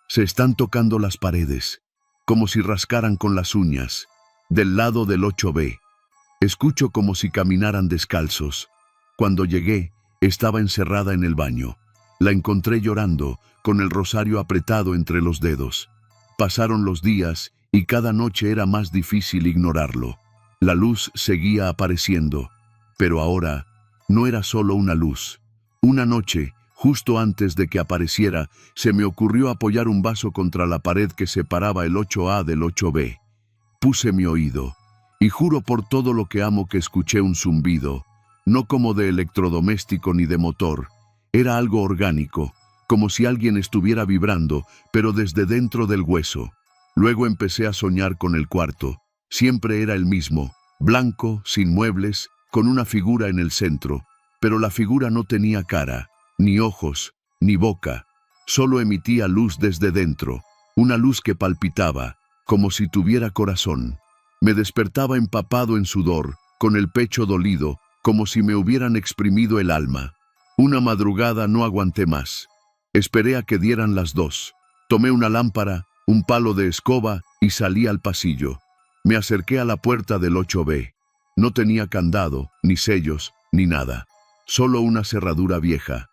«Se están tocando las paredes, como si rascaran con las uñas, del lado del 8B. Escucho como si caminaran descalzos. Cuando llegué, estaba encerrada en el baño. La encontré llorando, con el rosario apretado entre los dedos. Pasaron los días y cada noche era más difícil ignorarlo. La luz seguía apareciendo, pero ahora no era solo una luz. Una noche Justo antes de que apareciera, se me ocurrió apoyar un vaso contra la pared que separaba el 8A del 8B. Puse mi oído, y juro por todo lo que amo que escuché un zumbido, no como de electrodoméstico ni de motor. Era algo orgánico, como si alguien estuviera vibrando, pero desde dentro del hueso. Luego empecé a soñar con el cuarto. Siempre era el mismo, blanco, sin muebles, con una figura en el centro, pero la figura no tenía cara, ni ojos, ni boca. Solo emitía luz desde dentro, una luz que palpitaba, como si tuviera corazón. Me despertaba empapado en sudor, con el pecho dolido, como si me hubieran exprimido el alma. Una madrugada no aguanté más. Esperé a que dieran las 2. Tomé una lámpara, un palo de escoba y salí al pasillo. Me acerqué a la puerta del 8B. No tenía candado, ni sellos, ni nada. Solo una cerradura vieja.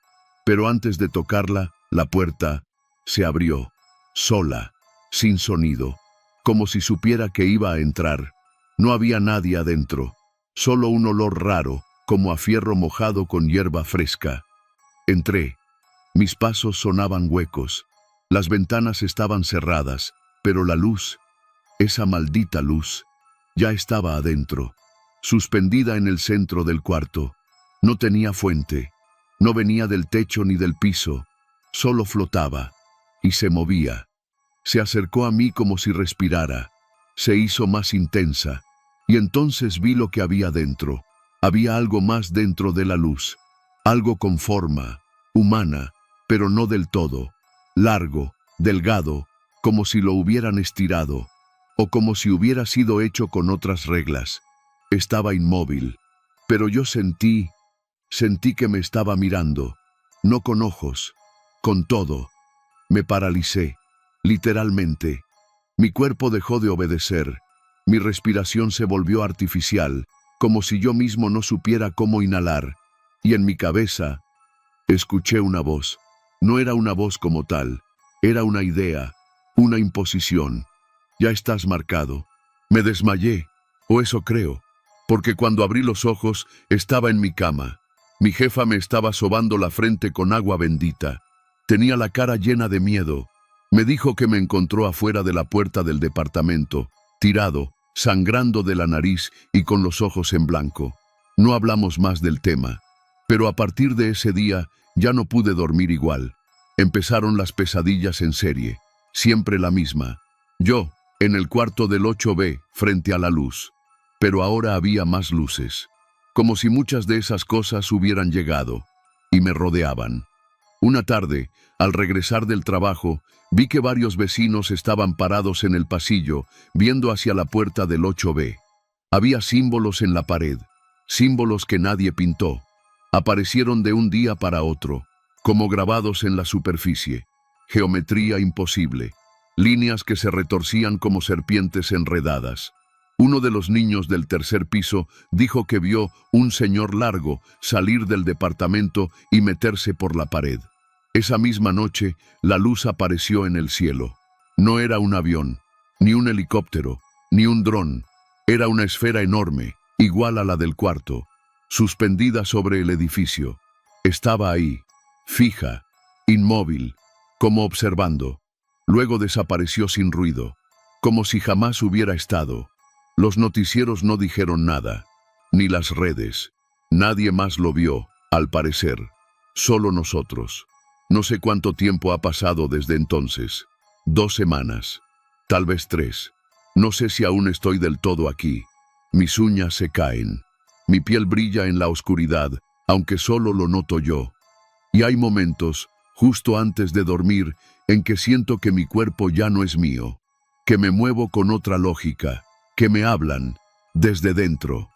Pero antes de tocarla, la puerta se abrió, sola, sin sonido, como si supiera que iba a entrar. No había nadie adentro, solo un olor raro, como a fierro mojado con hierba fresca. Entré. Mis pasos sonaban huecos. Las ventanas estaban cerradas, pero la luz, esa maldita luz, ya estaba adentro, suspendida en el centro del cuarto. No tenía fuente. No venía del techo ni del piso, solo flotaba, y se movía. Se acercó a mí como si respirara, se hizo más intensa, y entonces vi lo que había dentro. Había algo más dentro de la luz, algo con forma, humana, pero no del todo, largo, delgado, como si lo hubieran estirado, o como si hubiera sido hecho con otras reglas. Estaba inmóvil, pero yo sentí que me estaba mirando, no con ojos, con todo. Me paralicé, literalmente. Mi cuerpo dejó de obedecer. Mi respiración se volvió artificial, como si yo mismo no supiera cómo inhalar. Y en mi cabeza, escuché una voz. No era una voz como tal, era una idea, una imposición. Ya estás marcado. Me desmayé, o eso creo, porque cuando abrí los ojos, estaba en mi cama. Mi jefa me estaba sobando la frente con agua bendita. Tenía la cara llena de miedo. Me dijo que me encontró afuera de la puerta del departamento, tirado, sangrando de la nariz y con los ojos en blanco. No hablamos más del tema. Pero a partir de ese día, ya no pude dormir igual. Empezaron las pesadillas en serie, siempre la misma. Yo, en el cuarto del 8B, frente a la luz. Pero ahora había más luces. Como si muchas de esas cosas hubieran llegado y me rodeaban. Una tarde, al regresar del trabajo, vi que varios vecinos estaban parados en el pasillo, viendo hacia la puerta del 8B. Había símbolos en la pared, símbolos que nadie pintó. Aparecieron de un día para otro, como grabados en la superficie. Geometría imposible, líneas que se retorcían como serpientes enredadas. Uno de los niños del tercer piso dijo que vio un señor largo salir del departamento y meterse por la pared. Esa misma noche, la luz apareció en el cielo. No era un avión, ni un helicóptero, ni un dron. Era una esfera enorme, igual a la del cuarto, suspendida sobre el edificio. Estaba ahí, fija, inmóvil, como observando. Luego desapareció sin ruido, como si jamás hubiera estado. Los noticieros no dijeron nada, ni las redes. Nadie más lo vio, al parecer. Solo nosotros. No sé cuánto tiempo ha pasado desde entonces. 2 semanas, tal vez 3. No sé si aún estoy del todo aquí. Mis uñas se caen. Mi piel brilla en la oscuridad, aunque solo lo noto yo. Y hay momentos, justo antes de dormir, en que siento que mi cuerpo ya no es mío, que me muevo con otra lógica, que me hablan desde dentro.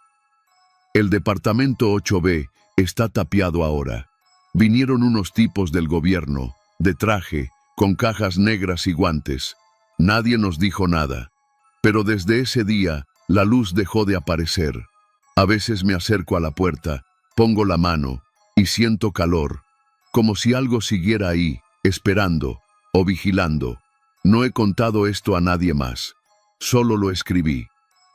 El departamento 8B está tapiado ahora. Vinieron unos tipos del gobierno, de traje, con cajas negras y guantes. Nadie nos dijo nada. Pero desde ese día, la luz dejó de aparecer. A veces me acerco a la puerta, pongo la mano y siento calor, como si algo siguiera ahí, esperando o vigilando. No he contado esto a nadie más. Solo lo escribí,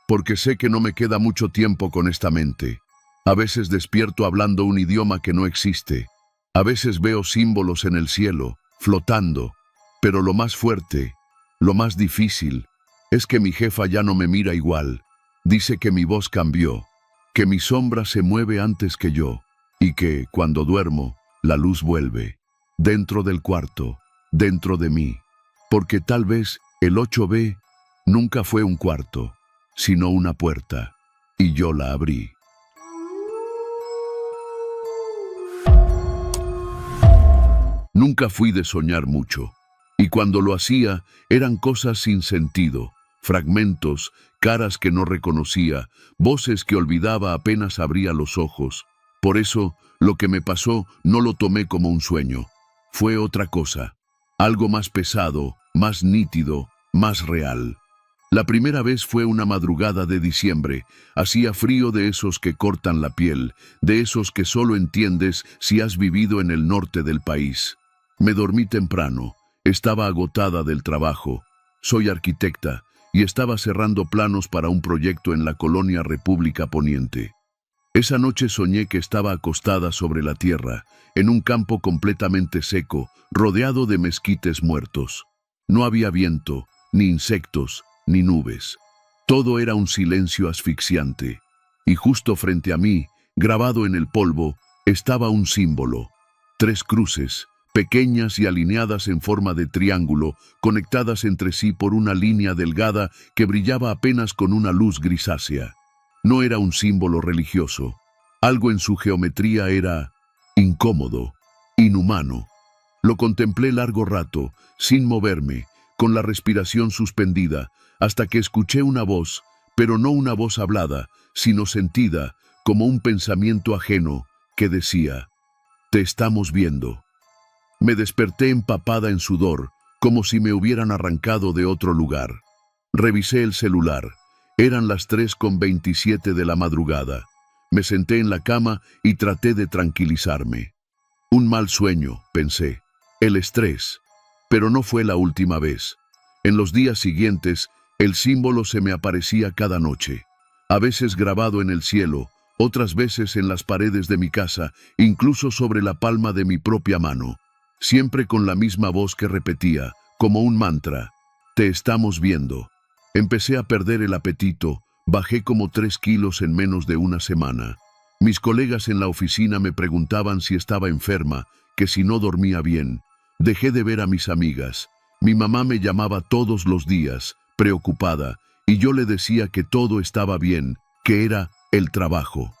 porque sé que no me queda mucho tiempo con esta mente. A veces despierto hablando un idioma que no existe. A veces veo símbolos en el cielo, flotando, pero lo más fuerte, lo más difícil, es que mi jefa ya no me mira igual. Dice que mi voz cambió, que mi sombra se mueve antes que yo, y que, cuando duermo, la luz vuelve, dentro del cuarto, dentro de mí, porque tal vez el 8B nunca fue un cuarto, sino una puerta, y yo la abrí. Nunca fui de soñar mucho, y cuando lo hacía eran cosas sin sentido, fragmentos, caras que no reconocía, voces que olvidaba apenas abría los ojos. Por eso, lo que me pasó no lo tomé como un sueño. Fue otra cosa, algo más pesado, más nítido, más real. La primera vez fue una madrugada de diciembre. Hacía frío de esos que cortan la piel, de esos que solo entiendes si has vivido en el norte del país. Me dormí temprano, estaba agotada del trabajo. Soy arquitecta y estaba cerrando planos para un proyecto en la colonia República Poniente. Esa noche soñé que estaba acostada sobre la tierra, en un campo completamente seco, rodeado de mezquites muertos. No había viento, ni insectos, ni nubes. Todo era un silencio asfixiante. Y justo frente a mí, grabado en el polvo, estaba un símbolo. 3 cruces, pequeñas y alineadas en forma de triángulo, conectadas entre sí por una línea delgada que brillaba apenas con una luz grisácea. No era un símbolo religioso. Algo en su geometría era incómodo, inhumano. Lo contemplé largo rato, sin moverme, con la respiración suspendida, hasta que escuché una voz, pero no una voz hablada, sino sentida, como un pensamiento ajeno, que decía: «Te estamos viendo». Me desperté empapada en sudor, como si me hubieran arrancado de otro lugar. Revisé el celular. Eran las 3:27 de la madrugada. Me senté en la cama y traté de tranquilizarme. Un mal sueño, pensé. El estrés. Pero no fue la última vez. En los días siguientes, el símbolo se me aparecía cada noche. A veces grabado en el cielo, otras veces en las paredes de mi casa, incluso sobre la palma de mi propia mano. Siempre con la misma voz que repetía, como un mantra: «Te estamos viendo». Empecé a perder el apetito, bajé como 3 kilos en menos de una semana. Mis colegas en la oficina me preguntaban si estaba enferma, que si no dormía bien. Dejé de ver a mis amigas. Mi mamá me llamaba todos los días, preocupada, y yo le decía que todo estaba bien, que era el trabajo.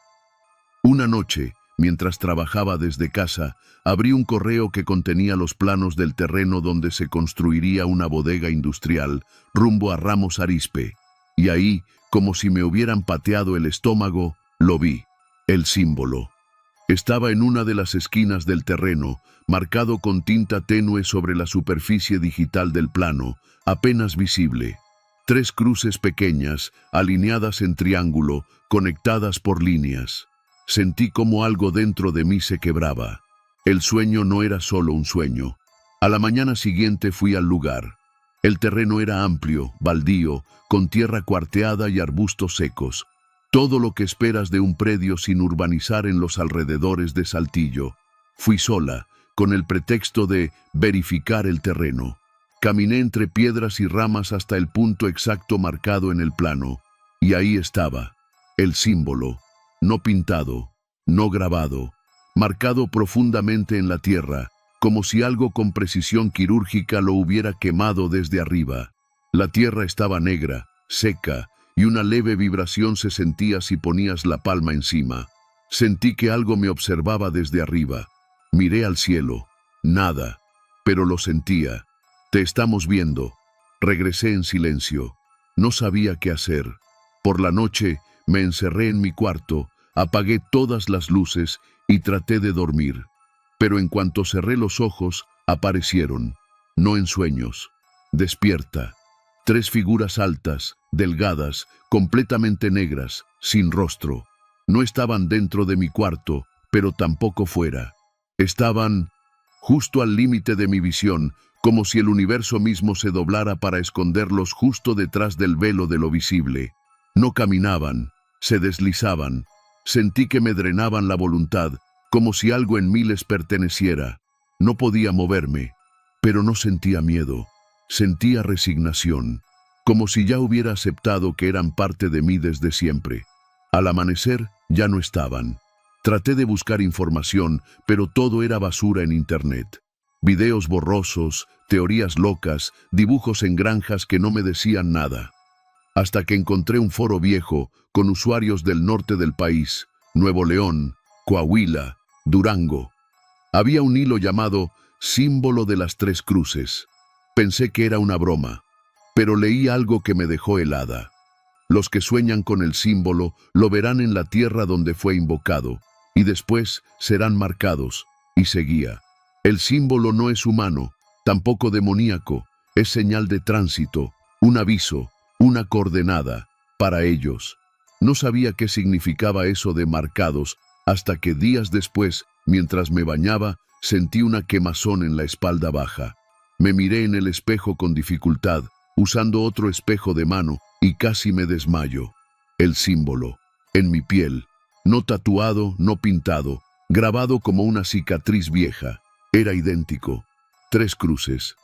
Una noche, mientras trabajaba desde casa, abrí un correo que contenía los planos del terreno donde se construiría una bodega industrial, rumbo a Ramos Arizpe. Y ahí, como si me hubieran pateado el estómago, lo vi, el símbolo. Estaba en una de las esquinas del terreno, marcado con tinta tenue sobre la superficie digital del plano, apenas visible. 3 cruces pequeñas, alineadas en triángulo, conectadas por líneas. Sentí como algo dentro de mí se quebraba. El sueño no era solo un sueño. A la mañana siguiente fui al lugar. El terreno era amplio, baldío, con tierra cuarteada y arbustos secos. Todo lo que esperas de un predio sin urbanizar en los alrededores de Saltillo. Fui sola, con el pretexto de verificar el terreno. Caminé entre piedras y ramas hasta el punto exacto marcado en el plano. Y ahí estaba, el símbolo. No pintado, no grabado, marcado profundamente en la tierra, como si algo con precisión quirúrgica lo hubiera quemado desde arriba. La tierra estaba negra, seca, y una leve vibración se sentía si ponías la palma encima. Sentí que algo me observaba desde arriba. Miré al cielo. Nada, pero lo sentía. «Te estamos viendo». Regresé en silencio. No sabía qué hacer. Por la noche, me encerré en mi cuarto, apagué todas las luces y traté de dormir. Pero en cuanto cerré los ojos, aparecieron, no en sueños. Despierta. 3 figuras altas, delgadas, completamente negras, sin rostro. No estaban dentro de mi cuarto, pero tampoco fuera. Estaban justo al límite de mi visión, como si el universo mismo se doblara para esconderlos justo detrás del velo de lo visible. No caminaban, se deslizaban. Sentí que me drenaban la voluntad, como si algo en mí les perteneciera. No podía moverme, pero no sentía miedo, sentía resignación, como si ya hubiera aceptado que eran parte de mí desde siempre. Al amanecer, ya no estaban. Traté de buscar información, pero todo era basura en internet. Videos borrosos, teorías locas, dibujos en granjas que no me decían nada. Hasta que encontré un foro viejo con usuarios del norte del país, Nuevo León, Coahuila, Durango. Había un hilo llamado Símbolo de las Tres Cruces. Pensé que era una broma, pero leí algo que me dejó helada. Los que sueñan con el símbolo lo verán en la tierra donde fue invocado, y después serán marcados, y seguía. El símbolo no es humano, tampoco demoníaco, es señal de tránsito, un aviso, una coordenada, para ellos. No sabía qué significaba eso de marcados, hasta que días después, mientras me bañaba, sentí una quemazón en la espalda baja. Me miré en el espejo con dificultad, usando otro espejo de mano, y casi me desmayo. El símbolo, en mi piel, no tatuado, no pintado, grabado como una cicatriz vieja, era idéntico. Tres cruces,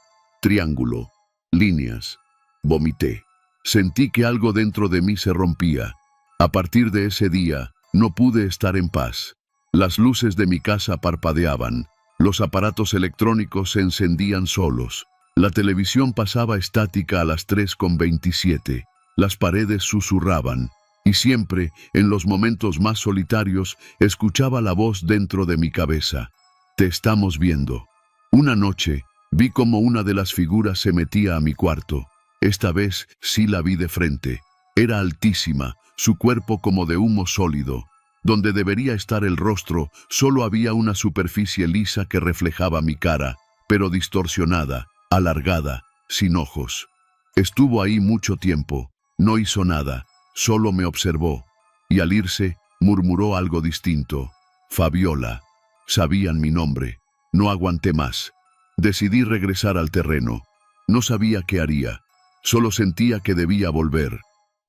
triángulo, líneas. Vomité. Sentí que algo dentro de mí se rompía. A partir de ese día, no pude estar en paz. Las luces de mi casa parpadeaban. Los aparatos electrónicos se encendían solos. La televisión pasaba estática a las 3:27. Las paredes susurraban. Y siempre, en los momentos más solitarios, escuchaba la voz dentro de mi cabeza. Te estamos viendo. Una noche, vi como una de las figuras se metía a mi cuarto. Esta vez sí la vi de frente. Era altísima, su cuerpo como de humo sólido. Donde debería estar el rostro, solo había una superficie lisa que reflejaba mi cara, pero distorsionada, alargada, sin ojos. Estuvo ahí mucho tiempo, no hizo nada, solo me observó, y al irse, murmuró algo distinto. Fabiola. Sabían mi nombre. No aguanté más. Decidí regresar al terreno. No sabía qué haría. Solo sentía que debía volver.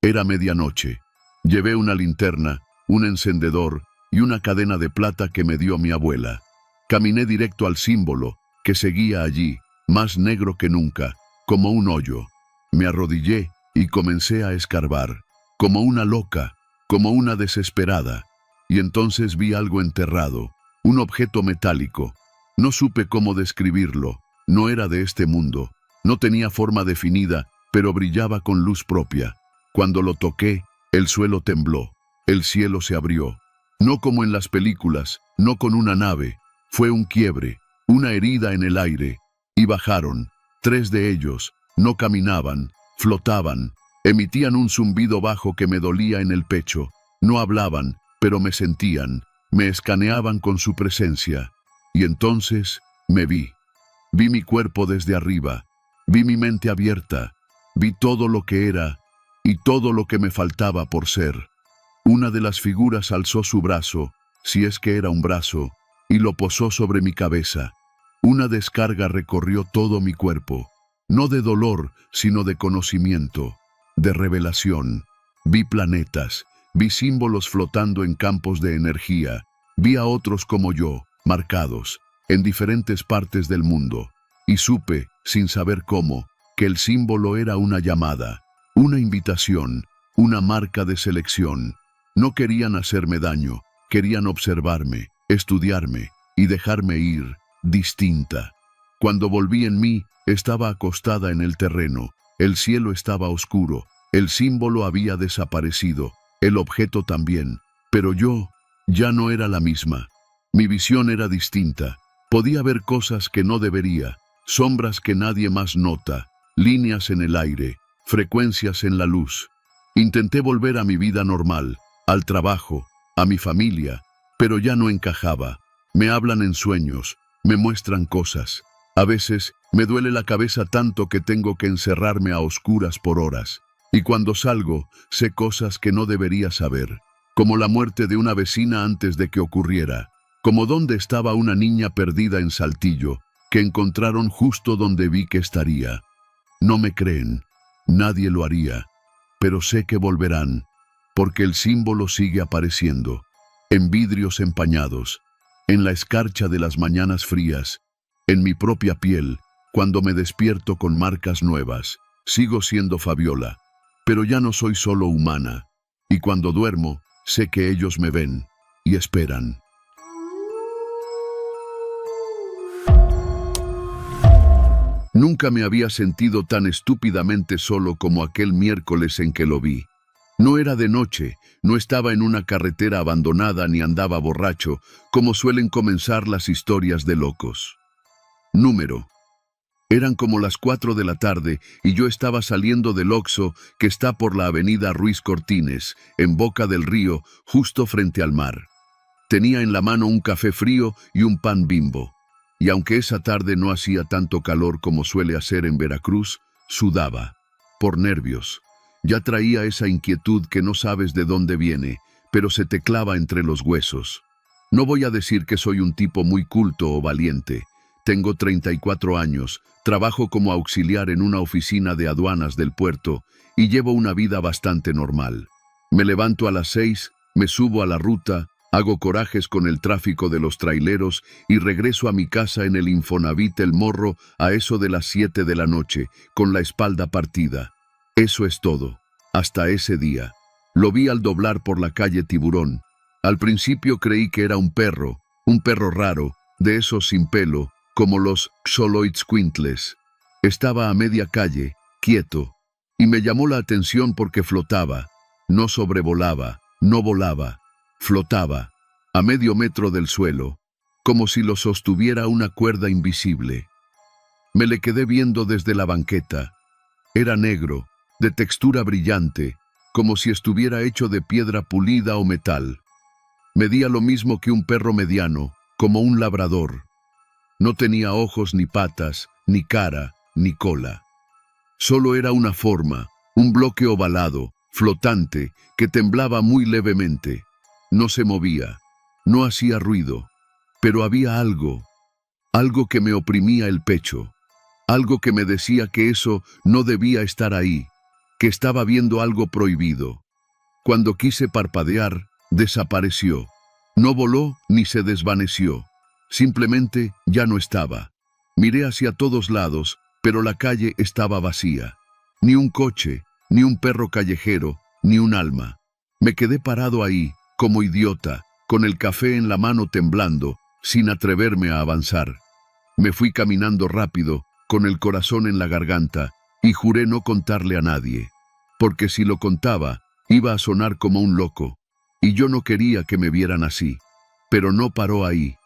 Era medianoche. Llevé una linterna, un encendedor y una cadena de plata que me dio mi abuela. Caminé directo al símbolo, que seguía allí, más negro que nunca, como un hoyo. Me arrodillé y comencé a escarbar, como una loca, como una desesperada. Y entonces vi algo enterrado, un objeto metálico. No supe cómo describirlo, no era de este mundo, no tenía forma definida, pero brillaba con luz propia. Cuando lo toqué, el suelo tembló, el cielo se abrió. No como en las películas, no con una nave, fue un quiebre, una herida en el aire, y bajaron. 3 de ellos, no caminaban, flotaban, emitían un zumbido bajo que me dolía en el pecho. No hablaban, pero me sentían, me escaneaban con su presencia. Y entonces me vi. Vi mi cuerpo desde arriba, vi mi mente abierta, vi todo lo que era y todo lo que me faltaba por ser. Una de las figuras alzó su brazo, si es que era un brazo, y lo posó sobre mi cabeza. Una descarga recorrió todo mi cuerpo, no de dolor, sino de conocimiento, de revelación. Vi planetas, vi símbolos flotando en campos de energía, vi a otros como yo, marcados, en diferentes partes del mundo, y supe, sin saber cómo, que el símbolo era una llamada, una invitación, una marca de selección. No querían hacerme daño, querían observarme, estudiarme y dejarme ir, distinta. Cuando volví en mí, estaba acostada en el terreno, el cielo estaba oscuro, el símbolo había desaparecido, el objeto también, pero yo ya no era la misma. Mi visión era distinta, podía ver cosas que no debería, sombras que nadie más nota, líneas en el aire, frecuencias en la luz. Intenté volver a mi vida normal, al trabajo, a mi familia, pero ya no encajaba. Me hablan en sueños, me muestran cosas. A veces me duele la cabeza tanto que tengo que encerrarme a oscuras por horas. Y cuando salgo, sé cosas que no debería saber, como la muerte de una vecina antes de que ocurriera, como dónde estaba una niña perdida en Saltillo, que encontraron justo donde vi que estaría. No me creen, nadie lo haría, pero sé que volverán, porque el símbolo sigue apareciendo, en vidrios empañados, en la escarcha de las mañanas frías, en mi propia piel, cuando me despierto con marcas nuevas. Sigo siendo Fabiola, pero ya no soy solo humana, y cuando duermo, sé que ellos me ven y esperan. Nunca me había sentido tan estúpidamente solo como aquel miércoles en que lo vi. No era de noche, no estaba en una carretera abandonada ni andaba borracho, como suelen comenzar las historias de locos. Número. Eran como las 4 de la tarde y yo estaba saliendo del Oxxo que está por la avenida Ruiz Cortines, en boca del río, justo frente al mar. Tenía en la mano un café frío y un pan Bimbo. Y aunque esa tarde no hacía tanto calor como suele hacer en Veracruz, sudaba, por nervios. Ya traía esa inquietud que no sabes de dónde viene, pero se te clava entre los huesos. No voy a decir que soy un tipo muy culto o valiente. Tengo 34 años, trabajo como auxiliar en una oficina de aduanas del puerto y llevo una vida bastante normal. Me levanto a las 6, me subo a la ruta, hago corajes con el tráfico de los traileros y regreso a mi casa en el Infonavit El Morro a eso de las 7 de la noche, con la espalda partida. Eso es todo. Hasta ese día. Lo vi al doblar por la calle Tiburón. Al principio creí que era un perro raro, de esos sin pelo, como los Xoloitzcuintles. Estaba a media calle, quieto, y me llamó la atención porque flotaba. No sobrevolaba, no volaba. Flotaba, a medio metro del suelo, como si lo sostuviera una cuerda invisible. Me le quedé viendo desde la banqueta. Era negro, de textura brillante, como si estuviera hecho de piedra pulida o metal. Medía lo mismo que un perro mediano, como un labrador. No tenía ojos ni patas, ni cara, ni cola. Solo era una forma, un bloque ovalado, flotante, que temblaba muy levemente. No se movía, no hacía ruido, pero había algo que me oprimía el pecho, algo que me decía que eso no debía estar ahí, que estaba viendo algo prohibido. Cuando quise parpadear, desapareció. No voló ni se desvaneció, simplemente ya no estaba. Miré hacia todos lados, pero la calle estaba vacía. Ni un coche, ni un perro callejero, ni un alma. Me quedé parado ahí, como idiota, con el café en la mano temblando, sin atreverme a avanzar. Me fui caminando rápido, con el corazón en la garganta, y juré no contarle a nadie, porque si lo contaba, iba a sonar como un loco, y yo no quería que me vieran así. Pero no paró ahí.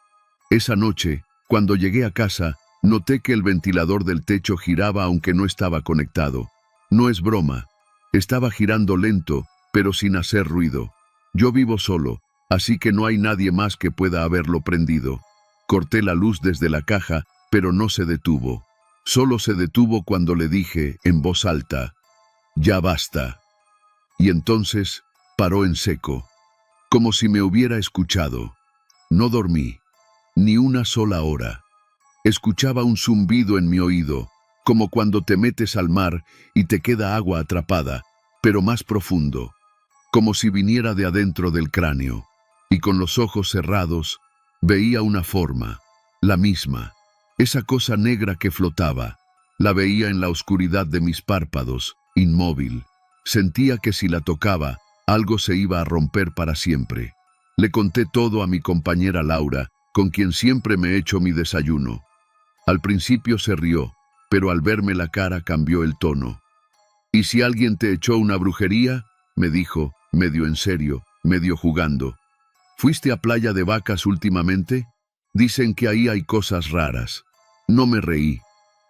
Esa noche, cuando llegué a casa, noté que el ventilador del techo giraba aunque no estaba conectado. No es broma. Estaba girando lento, pero sin hacer ruido. Yo vivo solo, así que no hay nadie más que pueda haberlo prendido. Corté la luz desde la caja, pero no se detuvo. Solo se detuvo cuando le dije, en voz alta, «Ya basta». Y entonces paró en seco, como si me hubiera escuchado. No dormí, ni una sola hora. Escuchaba un zumbido en mi oído, como cuando te metes al mar y te queda agua atrapada, pero más profundo. Como si viniera de adentro del cráneo, y con los ojos cerrados, veía una forma, la misma, esa cosa negra que flotaba. La veía en la oscuridad de mis párpados, inmóvil. Sentía que si la tocaba, algo se iba a romper para siempre. Le conté todo a mi compañera Laura, con quien siempre me echo mi desayuno. Al principio se rió, pero al verme la cara cambió el tono. «¿Y si alguien te echó una brujería?», me dijo, medio en serio, medio jugando. «¿Fuiste a Playa de Vacas últimamente? Dicen que ahí hay cosas raras». No me reí,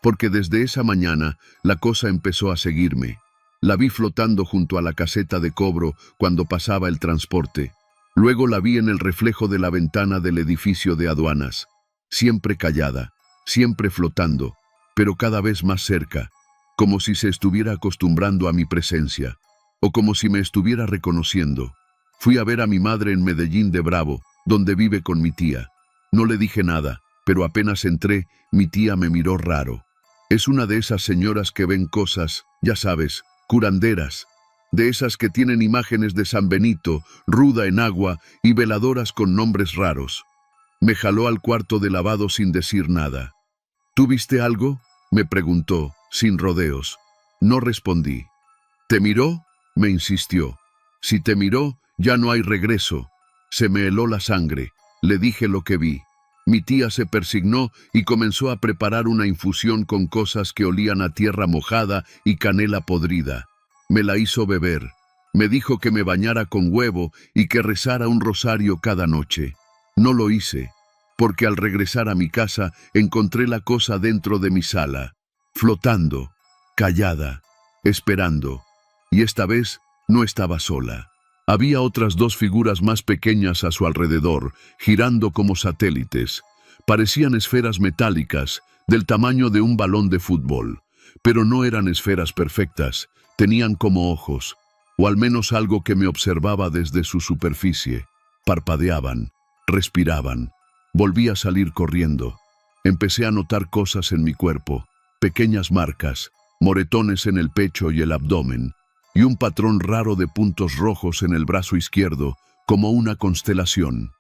porque desde esa mañana la cosa empezó a seguirme. La vi flotando junto a la caseta de cobro cuando pasaba el transporte. Luego la vi en el reflejo de la ventana del edificio de aduanas. Siempre callada, siempre flotando, pero cada vez más cerca, como si se estuviera acostumbrando a mi presencia. O como si me estuviera reconociendo. Fui a ver a mi madre en Medellín de Bravo, donde vive con mi tía. No le dije nada, pero apenas entré, mi tía me miró raro. Es una de esas señoras que ven cosas, ya sabes, curanderas. De esas que tienen imágenes de San Benito, ruda en agua y veladoras con nombres raros. Me jaló al cuarto de lavado sin decir nada. ¿Tú viste algo?, me preguntó, sin rodeos. No respondí. ¿Te miró?, me insistió. Si te miró, ya no hay regreso. Se me heló la sangre. Le dije lo que vi. Mi tía se persignó y comenzó a preparar una infusión con cosas que olían a tierra mojada y canela podrida. Me la hizo beber. Me dijo que me bañara con huevo y que rezara un rosario cada noche. No lo hice, porque al regresar a mi casa encontré la cosa dentro de mi sala, flotando, callada, esperando. Y esta vez no estaba sola. Había otras 2 figuras más pequeñas a su alrededor, girando como satélites. Parecían esferas metálicas, del tamaño de un balón de fútbol. Pero no eran esferas perfectas, tenían como ojos, o al menos algo que me observaba desde su superficie. Parpadeaban, respiraban. Volví a salir corriendo. Empecé a notar cosas en mi cuerpo, pequeñas marcas, moretones en el pecho y el abdomen, y un patrón raro de puntos rojos en el brazo izquierdo, como una constelación.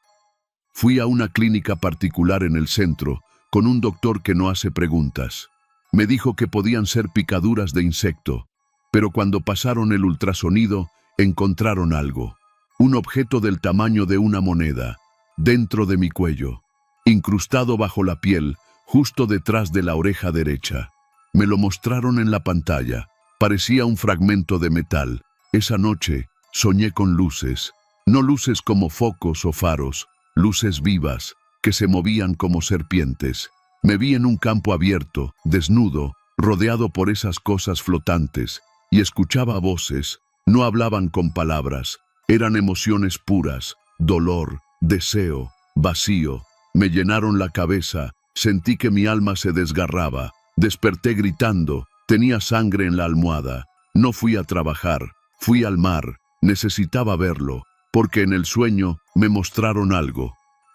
Fui a una clínica particular en el centro, con un doctor que no hace preguntas. Me dijo que podían ser picaduras de insecto, pero cuando pasaron el ultrasonido, encontraron algo. Un objeto del tamaño de una moneda, dentro de mi cuello, incrustado bajo la piel, justo detrás de la oreja derecha. Me lo mostraron en la pantalla. Parecía un fragmento de metal. Esa noche soñé con luces, no luces como focos o faros, luces vivas, que se movían como serpientes. Me vi en un campo abierto, desnudo, rodeado por esas cosas flotantes, y escuchaba voces. No hablaban con palabras, eran emociones puras, dolor, deseo, vacío. Me llenaron la cabeza, sentí que mi alma se desgarraba, desperté gritando. Tenía sangre en la almohada. No fui a trabajar, fui al mar. Necesitaba verlo, porque en el sueño me mostraron algo.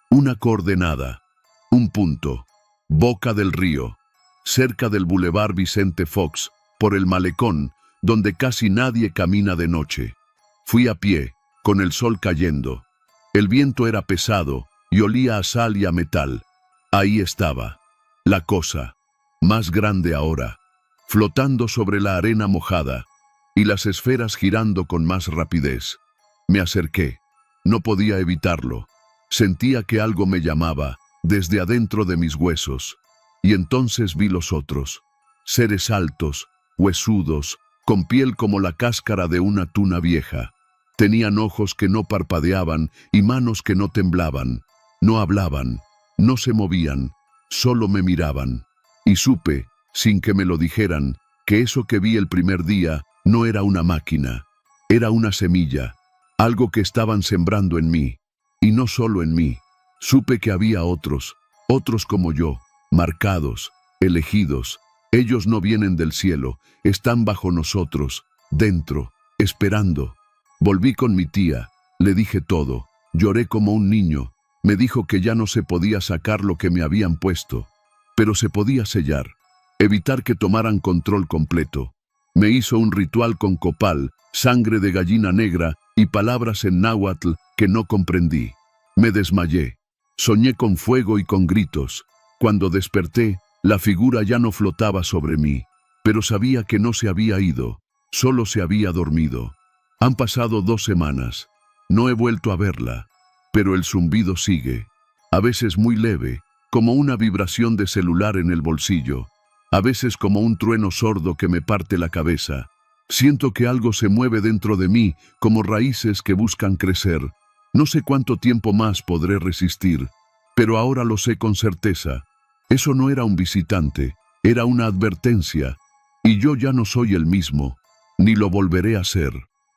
Una coordenada, un punto. Boca del río, cerca del Boulevard Vicente Fox, por el malecón, donde casi nadie camina de noche. Fui a pie, con el sol cayendo. El viento era pesado y olía a sal y a metal. Ahí estaba, la cosa, más grande ahora, flotando sobre la arena mojada, y las esferas girando con más rapidez. Me acerqué. No podía evitarlo. Sentía que algo me llamaba, desde adentro de mis huesos. Y entonces vi los otros. Seres altos, huesudos, con piel como la cáscara de una tuna vieja. Tenían ojos que no parpadeaban y manos que no temblaban. No hablaban, no se movían, solo me miraban. Y supe, sin que me lo dijeran, que eso que vi el primer día no era una máquina, era una semilla, algo que estaban sembrando en mí, y no solo en mí. Supe que había otros como yo, marcados, elegidos. Ellos no vienen del cielo, están bajo nosotros, dentro, esperando. Volví con mi tía, le dije todo, lloré como un niño. Me dijo que ya no se podía sacar lo que me habían puesto, pero se podía sellar. Evitar que tomaran control completo. Me hizo un ritual con copal, sangre de gallina negra y palabras en náhuatl que no comprendí. Me desmayé. Soñé con fuego y con gritos. Cuando desperté, la figura ya no flotaba sobre mí, pero sabía que no se había ido, solo se había dormido. Han pasado 2 semanas. No he vuelto a verla, pero el zumbido sigue. A veces muy leve, como una vibración de celular en el bolsillo. A veces como un trueno sordo que me parte la cabeza. Siento que algo se mueve dentro de mí, como raíces que buscan crecer. No sé cuánto tiempo más podré resistir, pero ahora lo sé con certeza. Eso no era un visitante, era una advertencia, y yo ya no soy el mismo, ni lo volveré a ser.